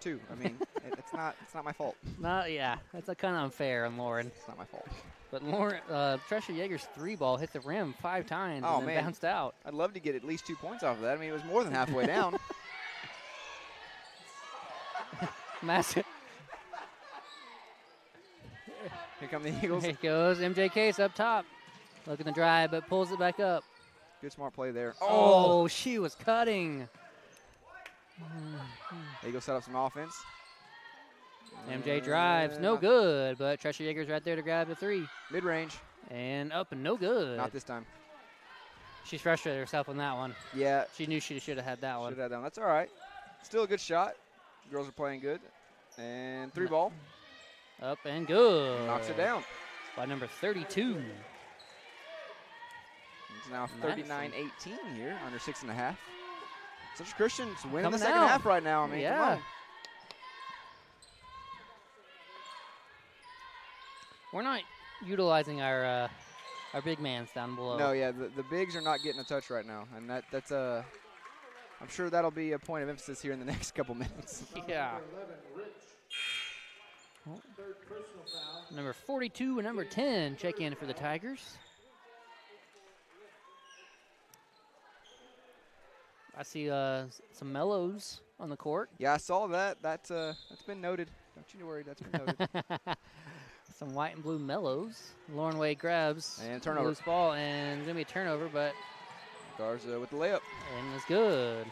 2. I mean, it's not my fault.
Yeah, that's kind of unfair on Lauren.
It's not my fault.
But Lauren, Tresha Yeager's 3 ball hit the rim 5 times
Oh,
and then
man.
bounced out.
I'd love to get at least 2 points off of that. I mean, it was more than halfway down.
Massive.
Here come the Eagles.
Here goes MJ Case up top. Looking to drive, but pulls it back up.
Good smart play there.
Oh, she was cutting.
Eagles set up some offense.
MJ drives, no good, but Tresha Yeager's right there to grab the 3.
Mid-range.
And up and no good.
Not this time.
She's frustrated herself on that one.
Yeah.
She knew she should have had that one.
Should have that one. That's all right. Still a good shot. Girls are playing good. And 3 ball.
Up and good.
Knocks it down.
By number 32.
It's now 39-18 here, under 6.5. Central Christian's winning
Coming
the second
out.
half right now. I mean,
Yeah.
come on.
We're not utilizing our big mans down below.
No, yeah, the bigs are not getting a touch right now, and that's I'm sure that'll be a point of emphasis here in the next couple minutes.
Yeah. Number 42 and number 10 check in for the Tigers. I see some mellows on the court.
Yeah, I saw that. That's been noted. Don't you worry, that's been noted.
Some white and blue mellows. Lauren Wade grabs
And turnover.
loose ball, and it's gonna be a turnover, but
Garza with the layup.
and it's good.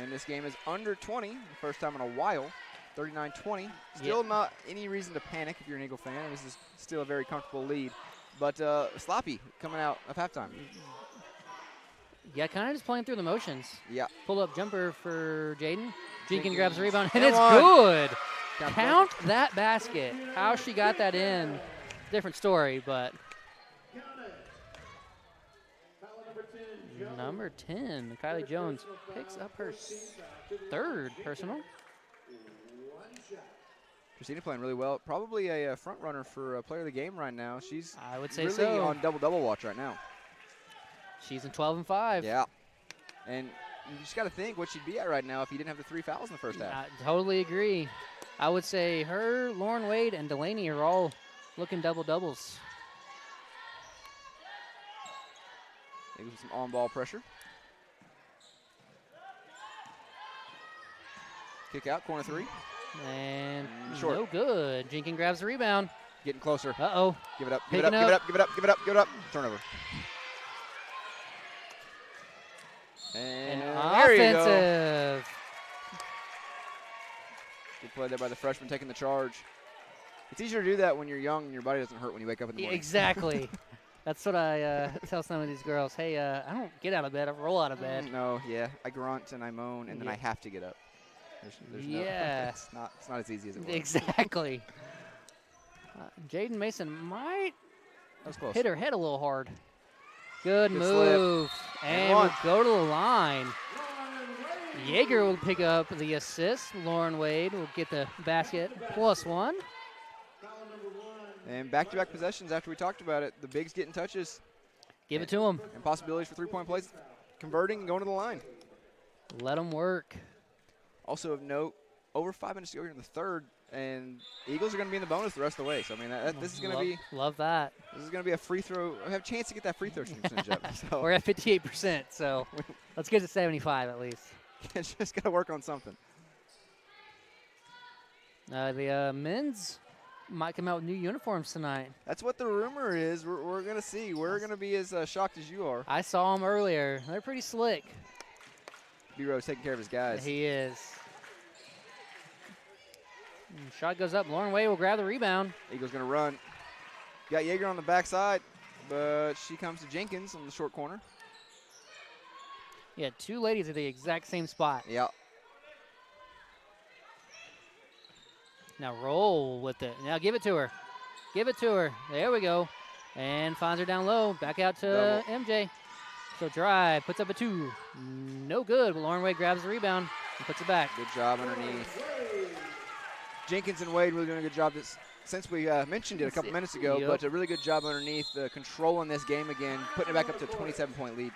And this game is under 20, the first time in a while. 39-20. Still not any reason to panic if you're an Eagle fan. This is still a very comfortable lead. But sloppy coming out of halftime.
Yeah, kind of just playing through the motions.
Yeah.
Pull up jumper for Jaden. Jenkins grabs the
Jenkins.
rebound, and
Come
it's
on.
good.
Count
Count that basket. How she got that in, different story, but. Number 10, Kylie Jones picks up her 3rd personal.
Christina playing really well. Probably a front runner for player of the game right now. She's
I would say
really
so.
on double-double watch right now.
She's in 12 and 5.
Yeah. And you just got to think what she'd be at right now if you didn't have the 3 fouls in the first half.
I totally agree. I would say her, Lauren Wade, and Delaney are all looking double-doubles.
Eagles with some on-ball pressure. Kick out, corner 3.
And
Short.
no good. Jenkins grabs the rebound.
Getting closer.
Uh-oh.
Give it up, give it
Picking
up, give it
up.
up, give it up, give it up, give it up. Turnover.
And
there you go.
offensive.
Good play there by the freshman taking the charge. It's easier to do that when you're young and your body doesn't hurt when you wake up in the morning.
Exactly. That's what I tell some of these girls. Hey, I don't get out of bed. I roll out of bed.
No, yeah. I grunt and I moan and then I have to get up. There's
Yeah.
No, it's not as easy as it was.
Exactly. Jaden Mason might
That was close.
hit her head a little hard. Good
Good
move.
And
And
one.
we'll go to the line. Yeager will pick up the assist. Lauren Wade will get the basket +1.
And back-to-back possessions after we talked about it. The bigs getting touches
Give it to him.
and possibilities for three-point plays, converting and going to the line.
Let them work.
Also of note, over 5 minutes to go here in the third, and Eagles are going to be in the bonus the rest of the way. So I mean, this is going to be
Love that.
this is going to be a free throw. I have a chance to get that free throw shooting percentage up. So
We're at 58%, so let's get to 75 at least.
it's just got to work on something.
The men's might come out with new uniforms tonight.
That's what the rumor is. We're going to see. We're going to be as shocked as you are.
I saw them earlier. They're pretty slick.
B-Rose taking care of his guys.
He is. Shot goes up. Lauren Way will grab the rebound.
Eagles going to run. Got Yeager on the backside, but she comes to Jenkins on the short corner.
Yeah, two ladies at the exact same spot.
Yeah.
Now roll with it. Now give it to her. Give it to her. There we go. And finds her down low. Back out to MJ. So drive. Puts up a 2. No good. But Lauren Wade grabs the rebound and puts it back.
Good job underneath. Jenkins and Wade really doing a good job since we mentioned it a couple minutes ago,
Yep.
but a really good job underneath, controlling this game again, putting it back up to a 27-point lead.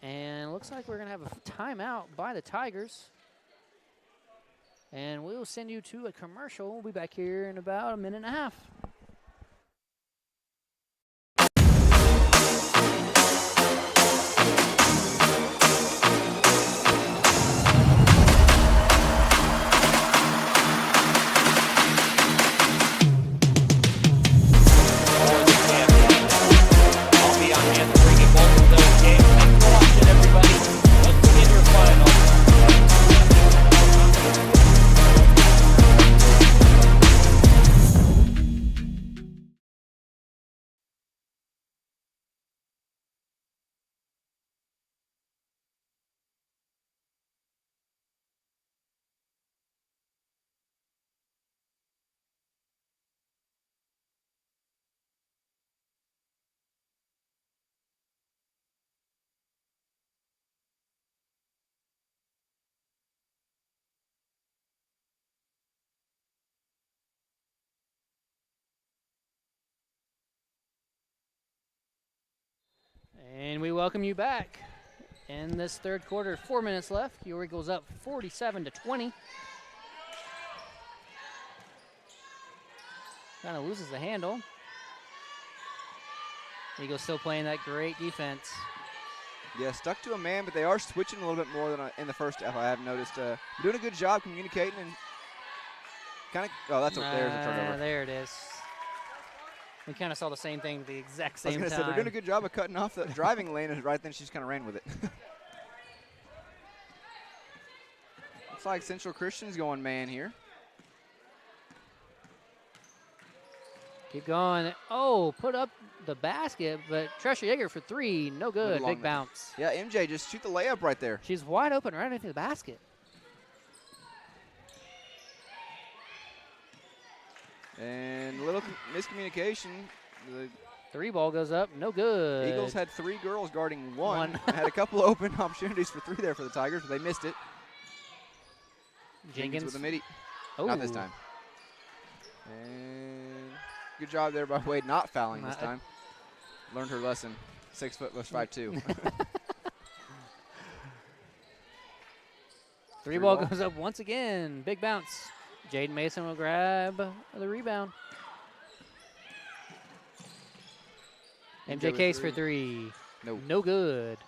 And it looks like we're going to have a timeout by the Tigers. And we'll send you to a commercial. We'll be back here in about a minute and a half. And we welcome you back. In this third quarter, 4 minutes left. Your Eagles up 47-20. Kind of loses the handle. Eagles still playing that great defense.
Yeah, stuck to a man, but they are switching a little bit more than in the first half. I have noticed. Doing a good job communicating and kind of. Oh, there's a turnover.
There it is. We kind of saw the same thing at the exact same time.
I was going to say, they're doing a good job of cutting off the driving lane, and right then she just kind of ran with it. Looks like Central Christian's going man here.
Keep going. Oh, put up the basket, but Tresha Yeager for three. No good. Big bounce.
Yeah, MJ just shoot the layup right there.
She's wide open right into the basket.
And a little miscommunication. The
three ball goes up. No good.
Eagles had three girls guarding one. Had a couple open opportunities for three there for the Tigers, but they missed it. Jenkins with a midi.
Oh.
Not this time. And good job there by Wade not fouling this time. Learned her lesson. 6 foot plus 5'2".
Three ball goes up once again. Big bounce. Jaden Mason will grab the rebound. MJ Case for three.
No.
No good.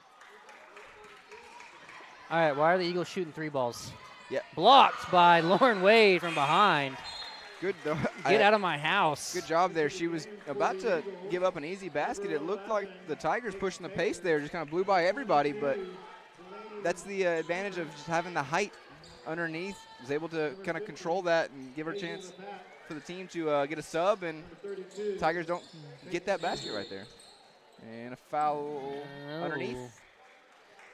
All right, why are the Eagles shooting three balls?
Yeah.
Blocked by Lauren Wade from behind.
Good.
Get out of my house.
Good job there. She was about to give up an easy basket. It looked like the Tigers pushing the pace there, just kind of blew by everybody, but that's the advantage of just having the height underneath. Was able to kind of control that and give her a chance for the team to get a sub, and Tigers don't get that basket right there. And a foul underneath.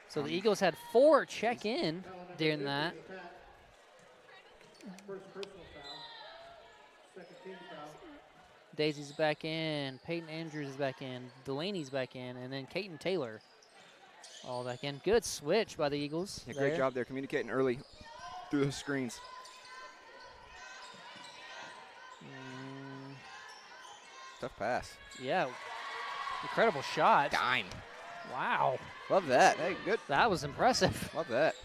So the Eagles had 4 check in during that. Daisy's back in. Peyton Andrews is back in. Delaney's back in. And then Kaiten Taylor all back in. Good switch by the Eagles.
Yeah, great job there communicating early through those screens. Tough pass.
Yeah. Incredible shot.
Dime.
Wow.
Love that. Hey, good.
That was impressive.
Love that.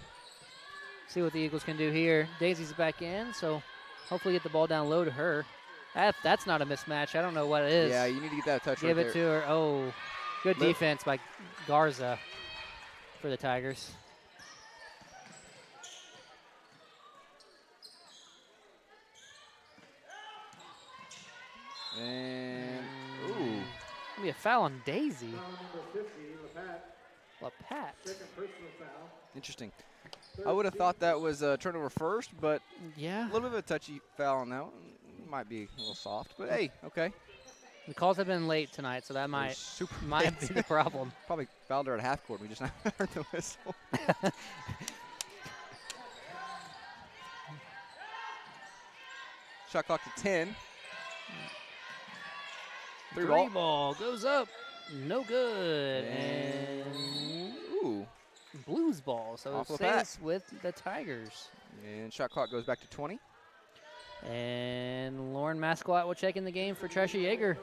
See what the Eagles can do here. Daisy's back in, so hopefully get the ball down low to her. That's not a mismatch. I don't know what it is.
Yeah, you need to get that touch
Give
right
it to her. Oh, good defense by Garza for the Tigers.
And, ooh.
Gonna be a foul on Daisy. LaPat.
Interesting. I would have thought that was a turnover first, but
yeah,
a little bit of a touchy foul on that one. Might be a little soft, but hey, okay.
The calls have been late tonight, so that might be the problem.
Probably fouled her at half court. We just haven't heard the whistle. Shot clock to 10. Three
ball goes up. No good. And
ooh.
Blues ball. So it stays with the Tigers.
And shot clock goes back to 20.
And Lauren Masquat will check in the game for Tresha Yeager.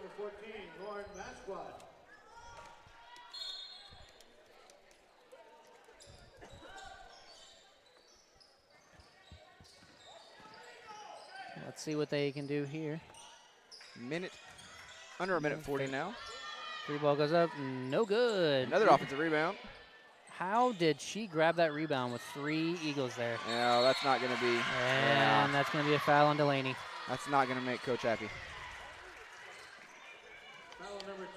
see what they can do here.
Under a minute 40 now.
Three ball goes up, no good.
Another offensive rebound.
How did she grab that rebound with 3 Eagles there?
Yeah, that's not going to be.
And that's going to be a foul on Delaney.
That's not going to make Coach happy.
Foul number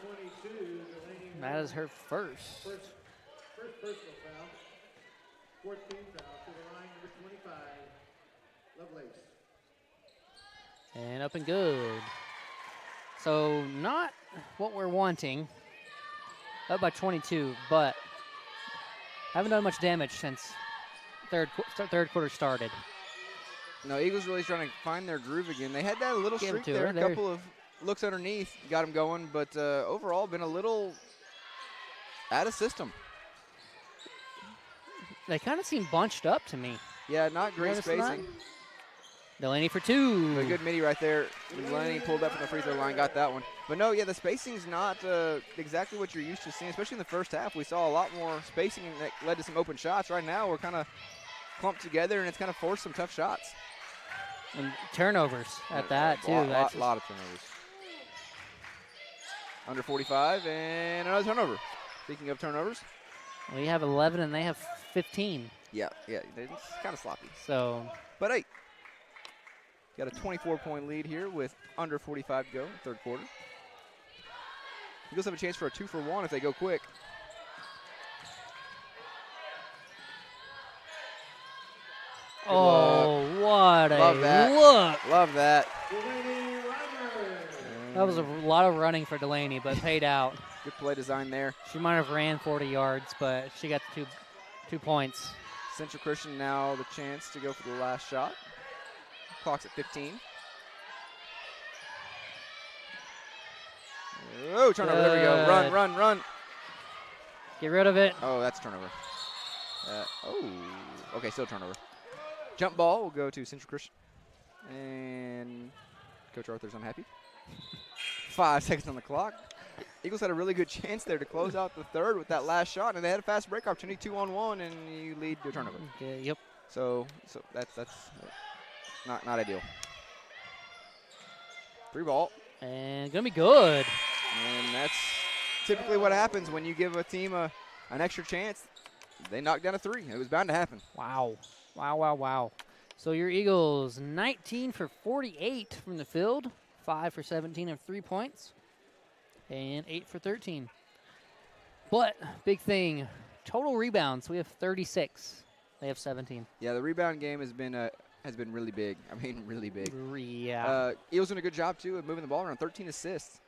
22, Delaney.
That is her first.
First personal foul. 14 foul to the line, number 25, Lovelace.
And up and good. So not what we're wanting. Up by 22, but haven't done much damage since third quarter started.
No, Eagles really trying to find their groove again. They had that little
Give it
streak
to
there,
her.
a
There.
couple of looks underneath, got them going, but overall been a little out of system.
They kind of seem bunched up to me.
Yeah, not great
Notice
spacing.
that? Delaney for 2.
A good midi right there. Delaney pulled up from the free throw line, got that one. But no, yeah, the spacing's not exactly what you're used to seeing, especially in the first half. We saw a lot more spacing that led to some open shots. Right now, we're kind of clumped together, and it's kind of forced some tough shots.
And turnovers at that, too.
A lot of turnovers. Under 45, and another turnover. Speaking of turnovers.
We have 11, and they have 15.
Yeah, it's kind of sloppy.
So,
But hey, got a 24-point lead here with under 45 to go, third quarter. Eagles have a chance for a 2-for-1 if they go quick.
what
Love
a
that.
look.
Love that.
Delaney Reimer.
That was a lot of running for Delaney, but paid out.
Good play design there.
She might have ran 40 yards, but she got the 2 points.
Central Christian now the chance to go for the last shot. Clock's at 15. Oh, turnover. There we go. Run,
Good.
run, run.
Get rid of it.
Oh, that's turnover. Okay, still turnover. Jump ball will go to Central Christian. And Coach Arthur's unhappy. 5 seconds on the clock. Eagles had a really good chance there to close out the third with that last shot, and they had a fast break opportunity, 2-on-1, and you lead to a turnover.
Okay, yep.
So that's not ideal. 3 ball,
And gonna be good.
and that's typically what happens when you give a team an extra chance. They knock down a 3. It was bound to happen.
Wow. Wow. So your Eagles, 19 for 48 from the field, 5 for 17 of 3 points, and 8 for 13. But big thing, total rebounds. We have 36. They have 17.
Yeah, the rebound game has been really big. I mean, really big.
Yeah.
Eagles doing a good job too of moving the ball around. 13 assists.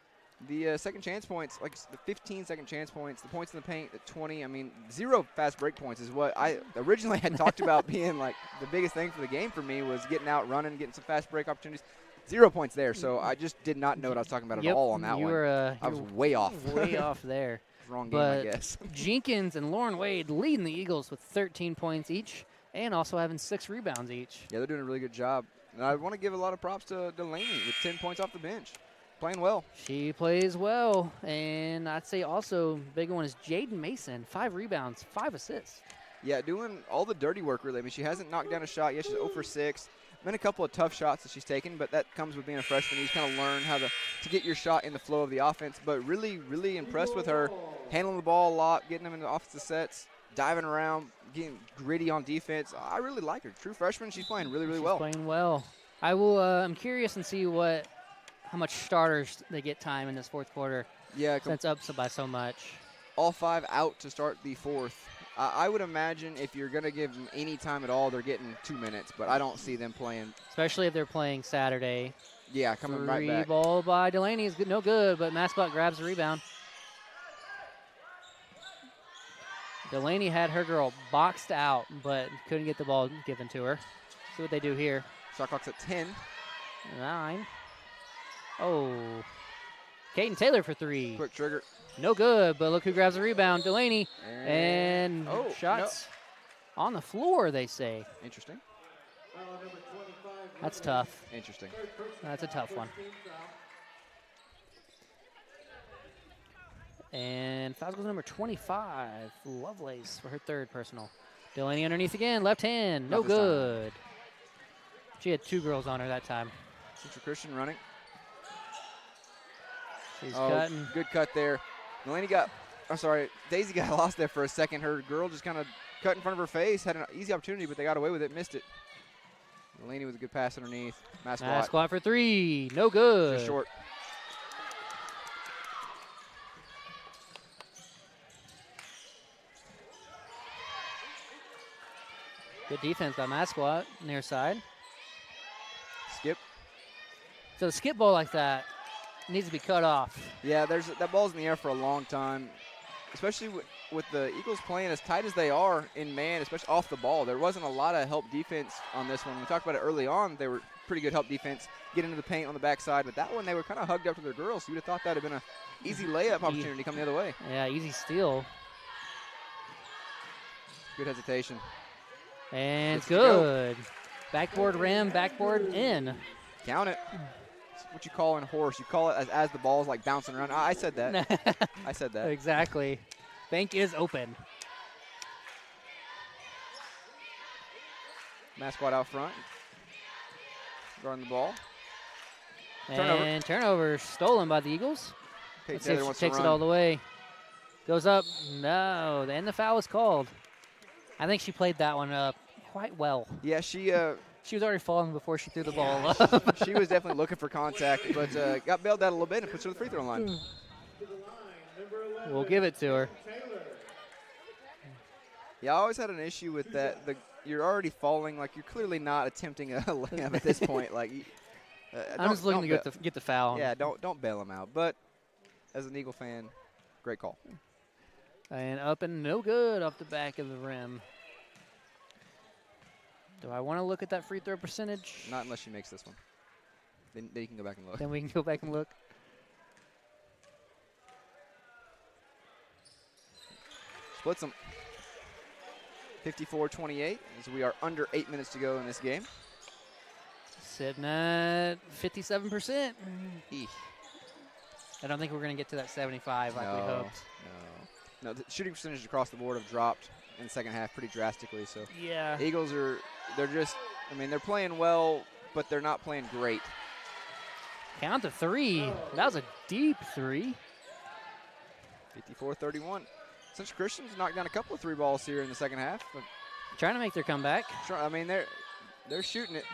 The second chance points, like the 15 second chance points, the points in the paint at 20. I mean, 0 fast break points is what I originally had talked about being like the biggest thing for the game for me was getting out, running, getting some fast break opportunities. 0 points there, so I just did not know what I was talking about at all on that one. I was way off.
Way off there.
Wrong game,
But
I guess.
Jenkins and Lauren Wade leading the Eagles with 13 points each and also having 6 rebounds each.
Yeah, they're doing a really good job. And I want to give a lot of props to Delaney with 10 points off the bench. Playing well.
She plays well. And I'd say also big one is Jaden Mason, 5 rebounds, 5 assists.
Yeah, doing all the dirty work, really. I mean, she hasn't knocked down a shot yet. She's 0 for 6. Been a couple of tough shots that she's taken, but that comes with being a freshman. You just kind of learn how to get your shot in the flow of the offense. But really, really impressed with her. Handling the ball a lot, getting them into offensive sets, diving around, getting gritty on defense. I really like her. True freshman. She's playing really, really well.
She's playing well. I will. I'm curious and see how much starters they get time in this fourth quarter.
Yeah,
since up by so much.
All 5 out to start the fourth. I would imagine if you're going to give them any time at all, they're getting 2 minutes, but I don't see them playing.
Especially if they're playing Saturday.
Yeah, coming right back.
3 ball by Delaney is good, no good, but Mascot grabs the rebound. Delaney had her girl boxed out, but couldn't get the ball given to her. See what they do here.
Shot clock's at 10.
9. Oh. Kaden Taylor for 3.
Quick trigger.
No good, but look who grabs the rebound. Delaney. And
oh,
shots on the floor, they say.
Interesting.
That's tough.
Interesting.
That's a tough one. And foul goes number 25, Lovelace for her 3rd personal. Delaney underneath again, left hand, no
Not this time.
good. She had 2 girls on her that time.
Central Christian running.
She's cutting.
Good cut there. Daisy got lost there for a second. Her girl just kind of cut in front of her face, had an easy opportunity, but they got away with it, missed it. Delaney with a good pass underneath.
Mascot for 3. No good.
Just short.
Good defense by Mascot, near side.
Skip.
So the skip ball like that needs to be cut off.
Yeah, that ball's in the air for a long time, especially with the Eagles playing as tight as they are in man, especially off the ball. There wasn't a lot of help defense on this one. We talked about it early on. They were pretty good help defense, get into the paint on the backside, but that one they were kind of hugged up to their girls. So you would have thought that would have been an easy layup opportunity come the other way.
Yeah, easy steal.
Good hesitation.
And it's good. Backboard rim, backboard in.
Count it. It's what you call in horse. You call it as the ball's like bouncing around. I said that. I said that.
Exactly. Bank is open.
Mascot out front. Guarding the ball.
And turnover stolen by the Eagles. Let's see if she takes it all the way. Goes up. No. And the foul is called. I think she played that one up quite well.
Yeah, she
was already falling before she threw the ball up.
She was definitely looking for contact, but got bailed out a little bit and puts her to the free throw line.
We'll give it to her.
Yeah, I always had an issue with that. You're already falling. Like, you're clearly not attempting a layup at this point. Like,
I'm just looking to get the foul.
Yeah, don't bail him out. But as an Eagle fan, great call.
And up and no good off the back of the rim. Do I want to look at that free throw percentage?
Not unless she makes this one. Then you can go back and look.
Then we can go back and look.
Splits them. 54-28 as we are under 8 minutes to go in this game.
Sitting at 57%.
Eesh.
I don't think we're going to get to that 75 like we hoped.
No, the shooting percentage across the board have dropped in the second half pretty drastically. So
yeah,
Eagles they're playing well, but they're not playing great.
Count to 3. That was a deep 3.
54-31. Central Christian's knocked down a couple of 3 balls here in the second half.
Trying to make their comeback.
I mean, they're shooting it.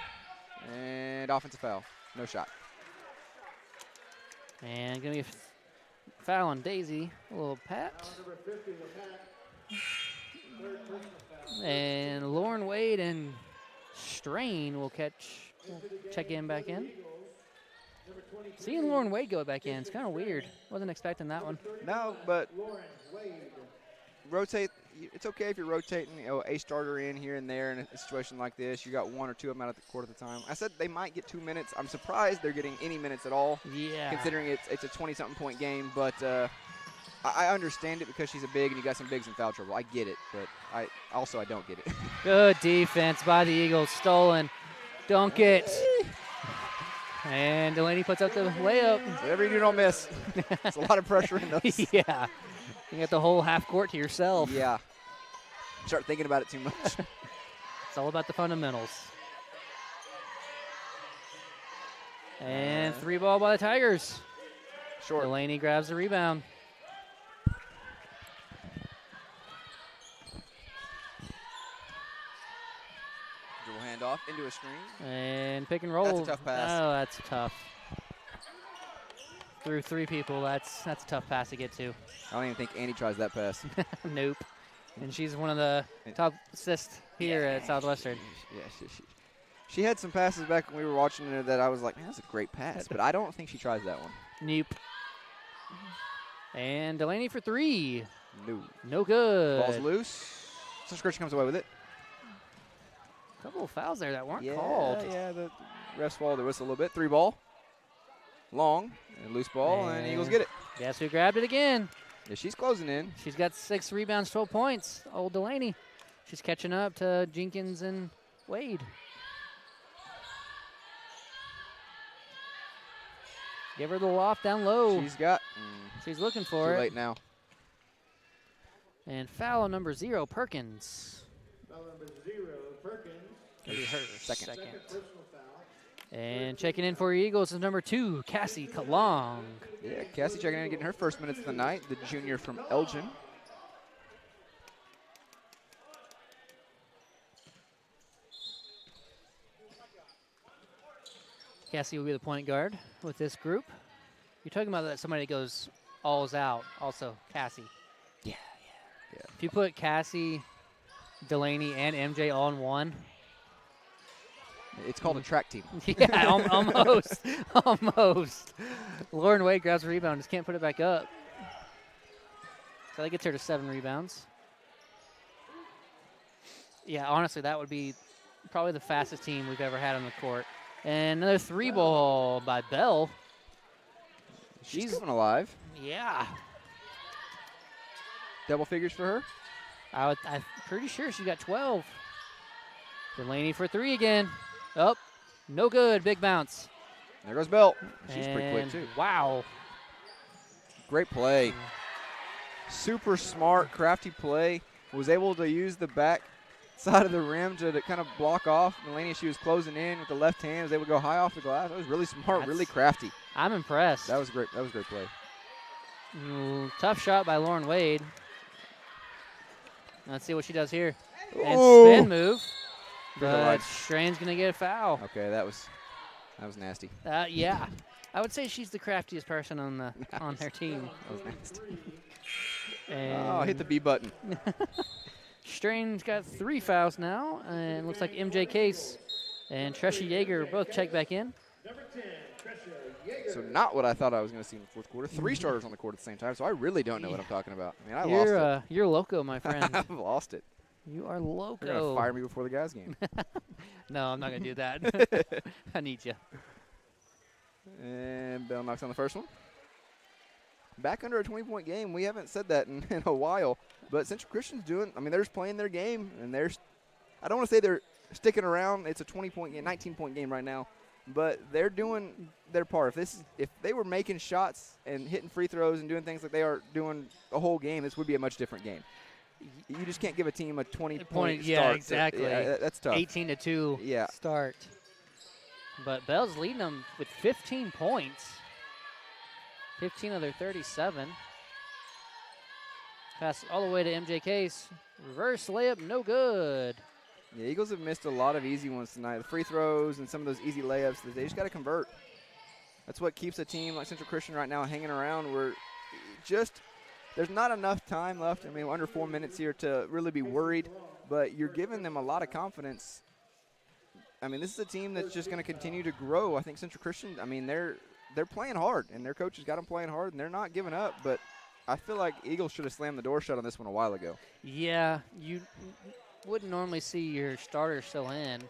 And offensive foul. No shot.
And going to be a foul on Daisy. A little pat. And Lauren Wade and Strain will check in back in. Seeing Lauren Wade go back in, it's kind of weird. Wasn't expecting that one.
No, but rotate. It's okay if you're rotating a starter in here and there in a situation like this. You got 1 or 2 of them out at the court at the time. I said they might get 2 minutes. I'm surprised they're getting any minutes at all.
Yeah.
Considering it's a 20-something point game, but I understand it because she's a big and you got some bigs in foul trouble. I get it, but I don't get it.
Good defense by the Eagles. Stolen. Dunk it. And Delaney puts up the layup.
Whatever you do, don't miss. It's a lot of pressure in those.
Yeah. You got the whole half court to yourself.
Yeah. Start thinking about it too much.
It's all about the fundamentals. And 3 ball by the Tigers.
Short.
Delaney grabs the rebound.
Dribble handoff into a screen.
And pick and roll.
That's a tough pass.
Oh, that's tough. Through 3 people, that's a tough pass to get to.
I don't even think Annie tries that pass.
Nope. And she's one of the top assists here at Southwestern.
Yeah, she had some passes back when we were watching her that I was like, man, that's a great pass. But I don't think she tries that one.
Nope. And Delaney for 3.
No.
No good.
Ball's loose. Central Christian comes away with it.
Couple of fouls there that weren't called.
Yeah, the refs swallowed the whistle a little bit. 3 ball. Long. And loose ball, and Eagles get it.
Guess who grabbed it again?
Yeah, she's closing in.
She's got 6 rebounds, 12 points. Old Delaney. She's catching up to Jenkins and Wade. Give her the loft down low. She's looking for it.
Too late now.
And foul number 0, Perkins.
Foul number 0, Perkins.
It'll be her
Second.
Second personal foul.
And checking in for your Eagles is number 2, Cassie Kalong.
Yeah, Cassie checking in and getting her first minutes of the night, the junior from Elgin.
Cassie will be the point guard with this group. You're talking about that somebody goes alls out, also Cassie.
Yeah.
If you put Cassie, Delaney, and MJ all in one,
It's called a track team.
yeah, almost, almost. Lauren Wade grabs a rebound, just can't put it back up. So that gets her to 7 rebounds. Yeah, honestly, that would be probably the fastest team we've ever had on the court. And another 3 ball by Bell.
She's coming alive.
Yeah.
Double figures for her.
I'm pretty sure she got 12. Delaney for 3 again. Oh, no good. Big bounce.
There goes Bell. She's pretty quick,
And
too.
Wow.
Great play. Super smart, crafty play. Was able to use the back side of the rim to kind of block off Delaney. She was closing in with the left hand. Was able to go high off the glass. That was really smart, really crafty.
I'm impressed.
That was great. That was a great play.
Tough shot by Lauren Wade. Let's see what she does here. And
Ooh.
spin move.
Here's the
But
line.
Strain's going to get a foul.
Okay, that was nasty.
Yeah. I would say she's the craftiest person on their team.
That was nasty.
And
Oh, hit the B button.
Strain's got 3 fouls now. And looks like MJ Case and Tresha Yeager both check back in.
So not what I thought I was going to see in the fourth quarter. 3 starters on the court at the same time, so I really don't know what I'm talking about. I mean, I lost it.
You're loco, my friend.
I've lost it.
You are
They're going to
loco.
fire me before the guys' game.
No, I'm not going to do that. I need you.
And Bell knocks on the first one. Back under a 20-point game. We haven't said that in a while. But Central Christian's they're just playing their game. And I don't want to say they're sticking around. It's a 20-point game, 19-point game right now. But they're doing their part. If they were making shots and hitting free throws and doing things like they are doing a whole game, this would be a much different game. You just can't give a team a 20-point start.
Yeah, exactly.
Yeah, that's tough.
18-2 start. But Bell's leading them with 15 points. 15 of their 37. Pass all the way to MJ Case. Reverse layup, no good.
Yeah, Eagles have missed a lot of easy ones tonight. The free throws and some of those easy layups, they just got to convert. That's what keeps a team like Central Christian right now hanging around. There's not enough time left. I mean, under 4 minutes here to really be worried, but you're giving them a lot of confidence. I mean, this is a team that's just going to continue to grow. I think Central Christian, I mean, they're playing hard, and their coach has got them playing hard, and they're not giving up. But I feel like Eagles should have slammed the door shut on this one a while ago.
Yeah, you wouldn't normally see your starter still in.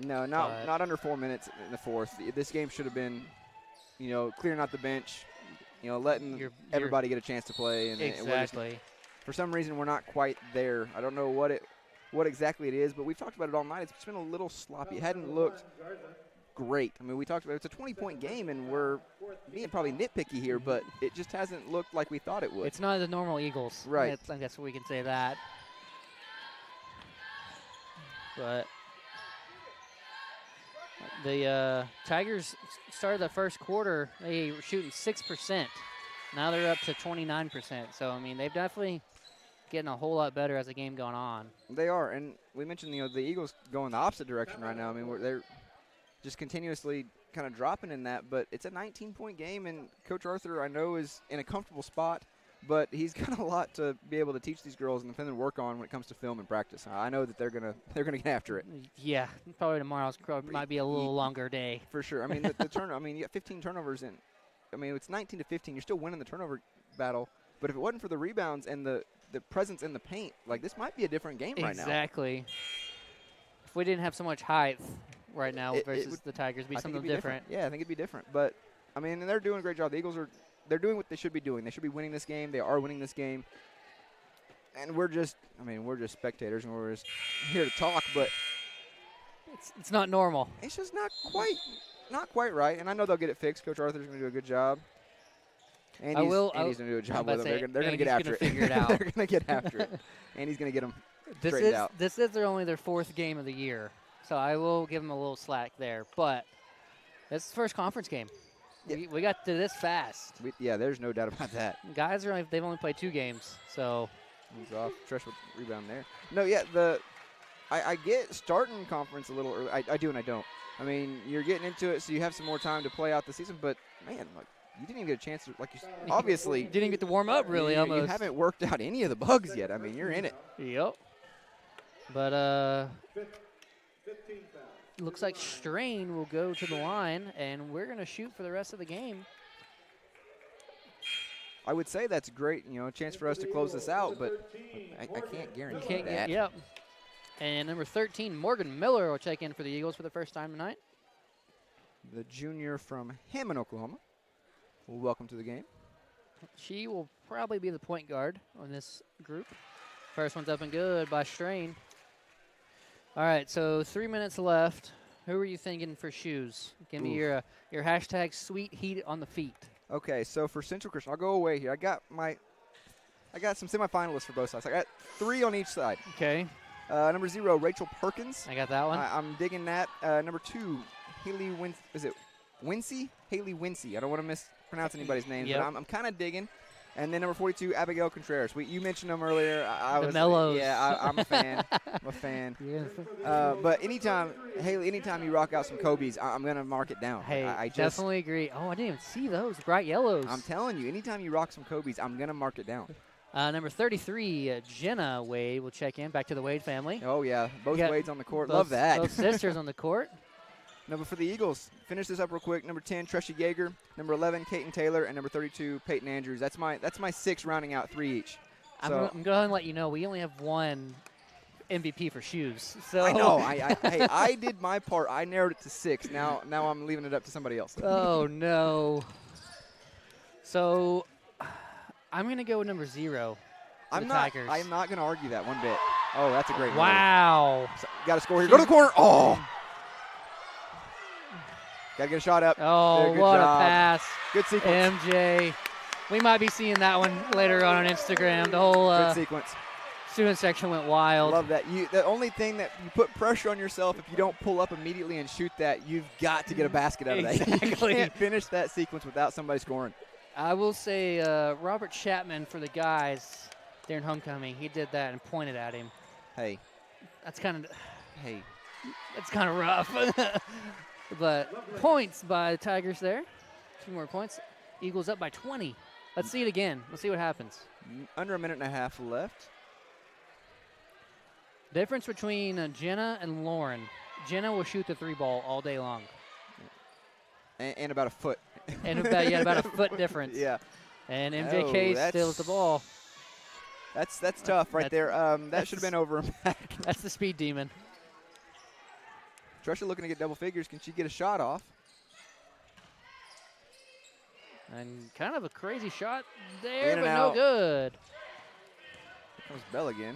No, not under 4 minutes in the fourth. This game should have been, clearing out the bench, letting everybody get a chance to play. And
exactly.
For some reason, we're not quite there. I don't know what exactly it is, but we've talked about it all night. It's been a little sloppy. It hadn't looked great. I mean, we talked about it's a 20-point game, and we're being probably nitpicky here, but it just hasn't looked like we thought it would.
It's not the normal Eagles.
Right.
I guess we can say that. But the Tigers started the first quarter. They were shooting 6%. Now they're up to 29%. So, I mean, they've definitely getting a whole lot better as the game going on.
They are, and we mentioned the Eagles going the opposite direction right now. I mean, they're just continuously kind of dropping in that, but it's a 19-point game, and Coach Arthur, I know, is in a comfortable spot, but he's got a lot to be able to teach these girls and then work on when it comes to film and practice. I know that they're gonna get after it.
Yeah, probably tomorrow's might be a little longer day.
For sure. I mean, the turn. I mean, you got 15 turnovers in. I mean, it's 19-15. You're still winning the turnover battle, but if it wasn't for the rebounds and the presence in the paint, like this might be a different game right now.
Exactly. If we didn't have so much height right now versus the Tigers, it'd be something different.
Yeah, I think it'd be different. But I mean, and they're doing a great job. The Eagles they're doing what they should be doing. They should be winning this game. They are winning this game. And we're just spectators, and we're just here to talk. But
it's not normal.
It's just not quite right. And I know they'll get it fixed. Coach Arthur's going to do a good job. Andy's going to do a job with them. They're going to get after it.
Figure it out.
They're going to get after it. Andy's going to get them straightened out.
This is only their 4th game of the year, so I will give them a little slack there. But It's the first conference game.
Yeah.
We got to this fast.
Yeah, there's no doubt about that.
Guys they've only played 2 games, so
Moves off. Tresh with rebound there. No, yeah, I get starting conference a little early. I do and I don't. I mean, you're getting into it, so you have some more time to play out the season. But man, like you didn't even get a chance to obviously
didn't get to warm up really.
You
Almost.
haven't worked out any of the bugs yet. I mean, you're in it.
Yep. But
15 fouls.
looks like Strain will go to the line, and we're gonna shoot for the rest of the game.
I would say that's great. You know, a chance for us to close this out, but I can't guarantee that.
Yep. And number 13, Morgan Miller will check in for the Eagles for the first time tonight.
The junior from Hammond, Oklahoma. Well, welcome to the game.
She will probably be the point guard on this group. First one's up and good by Strain. All right, so 3 minutes left. Who are you thinking for shoes? Give me your hashtag sweet heat on the feet.
Okay, so for Central Christian, I'll go away here. I got some semifinalists for both sides. I got 3 on each side.
Okay,
Number 0, Rachel Perkins.
I got that one.
I'm digging that. Number 2, Haley Wincy? Haley Wincy. I don't want to mispronounce anybody's name,
Yep.
but I'm kind of digging. And then number 42, Abigail Contreras. You mentioned them earlier. I
The
was
Mellows.
Yeah, I'm a fan. I'm a fan.
Yeah.
But anytime you rock out some Kobe's, I'm gonna mark it down.
Hey,
I just,
definitely agree. Oh, I didn't even see those bright yellows.
I'm telling you, anytime you rock some Kobe's, I'm gonna mark it down.
Number 33, Jenna Wade will check in. Back to the Wade family.
Oh yeah, both
You got
Wades on the court.
Both-
Love that.
Both sisters on the court.
Number for the Eagles, finish this up real quick. Number 10, Tresha Yeager. Number 11, Kaiten Taylor, and number 32, Peyton Andrews. That's my 6 rounding out 3 each.
I'm
So
going to let you know we only have one MVP for shoes. So
I know. Hey, I did my part. I narrowed it to 6. Now I'm leaving it up to somebody else.
Oh no. So I'm going to go with number 0.
I'm
the
not.
Tigers.
I am not going to argue that one bit. Oh, that's a great move.
Wow.
So, got to score here. Go to the corner. Oh. Got to get a shot up.
Oh,
Good
what
job.
a pass.
Good sequence.
MJ. We might be seeing that one later on Instagram. The whole
Good sequence.
student section went wild.
Love that. The only thing that you put pressure on yourself if you don't pull up immediately and shoot that, you've got to get a basket out of that.
Exactly.
You can't finish that sequence without somebody scoring.
I will say Robert Chapman for the guys during homecoming, he did that and pointed at him.
Hey.
That's kind
Hey.
of rough. But points by the Tigers there. 2 more points. Eagles up by 20. Let's see it again. Let's see what happens.
Under a minute and a half left.
Difference between Jenna and Lauren. Jenna will shoot the 3 ball all day long.
And about a foot.
And about a foot difference.
Yeah.
And MJK steals the ball.
That's tough right there. That
that's-
should have been over and back.
That's the speed demon.
Tresha looking to get double figures. Can she get a shot off?
And kind of a crazy shot
In
there,
and
but no
out.
good.
Here comes Bell again.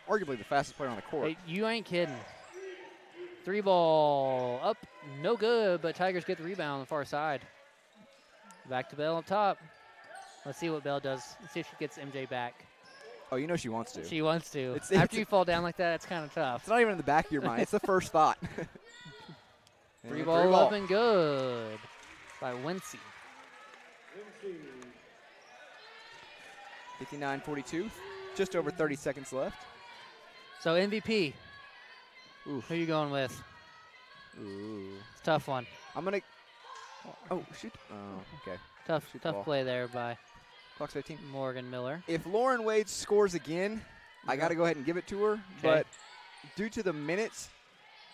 Arguably the fastest player on the court.
Hey, you ain't kidding. 3 ball up, no good, but Tigers get the rebound on the far side. Back to Bell up top. Let's see what Bell does. Let's see if she gets MJ back.
Oh, you know she wants to.
She wants to.
It's-
After you fall down like that, it's kind of tough.
It's not even in the back of your mind. It's the first thought. And
3
a
ball up and good by Wincy.
59-42. Just over 30 seconds left.
So MVP,
Oof.
who you going with?
Ooh.
It's a tough one.
I'm going to. Oh, shoot. Oh, okay.
Tough
Shoot the ball.
play there by
Clock's 15.
Morgan Miller.
If Lauren Wade scores again, I got to go ahead and give it to her. But due to the minutes.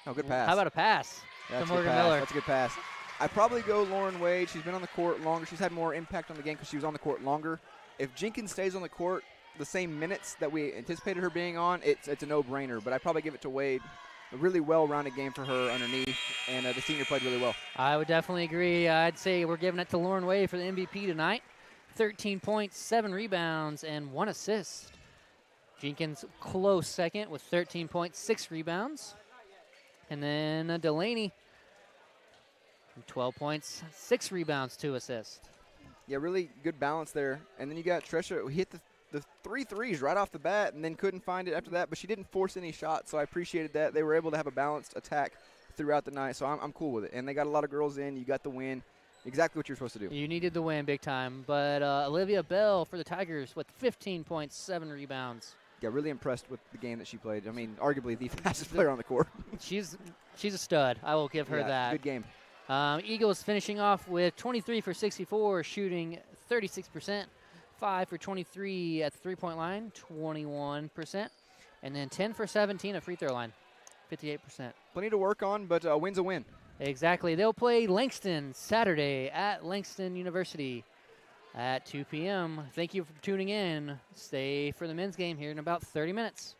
Oh, good pass.
How about a pass
That's
to
a good
Morgan
pass.
Miller?
That's a good pass. I'd probably go Lauren Wade. She's been on the court longer. She's had more impact on the game because she was on the court longer. If Jenkins stays on the court the same minutes that we anticipated her being on, it's a no-brainer. But I'd probably give it to Wade. A really well-rounded game for her underneath, and the senior played really well.
I would definitely agree. I'd say we're giving it to Lauren Wade for the MVP tonight. 13 points, 7 rebounds, and 1 assist. Jenkins close second with 13 points, 6 rebounds. And then Delaney, 12 points, 6 rebounds, 2 assists.
Yeah, really good balance there. And then you got Tresha, who hit the 3 threes right off the bat and then couldn't find it after that, but she didn't force any shots, so I appreciated that. They were able to have a balanced attack throughout the night, so I'm cool with it. And they got a lot of girls in. You got the win. Exactly what you're supposed to do.
You needed the win big time. But Olivia Bell for the Tigers with 15.7 rebounds.
Yeah, really impressed with the game that she played. I mean, arguably the fastest player on the court.
She's a stud. I will give her
Yeah,
that.
good game.
Eagles finishing off with 23 for 64, shooting 36%. 5 for 23 at the three-point line, 21%. And then 10 for 17 at free throw line, 58%.
Plenty to work on, but a win's a win.
Exactly. They'll play Langston Saturday at Langston University at 2 p.m. Thank you for tuning in. Stay for the men's game here in about 30 minutes.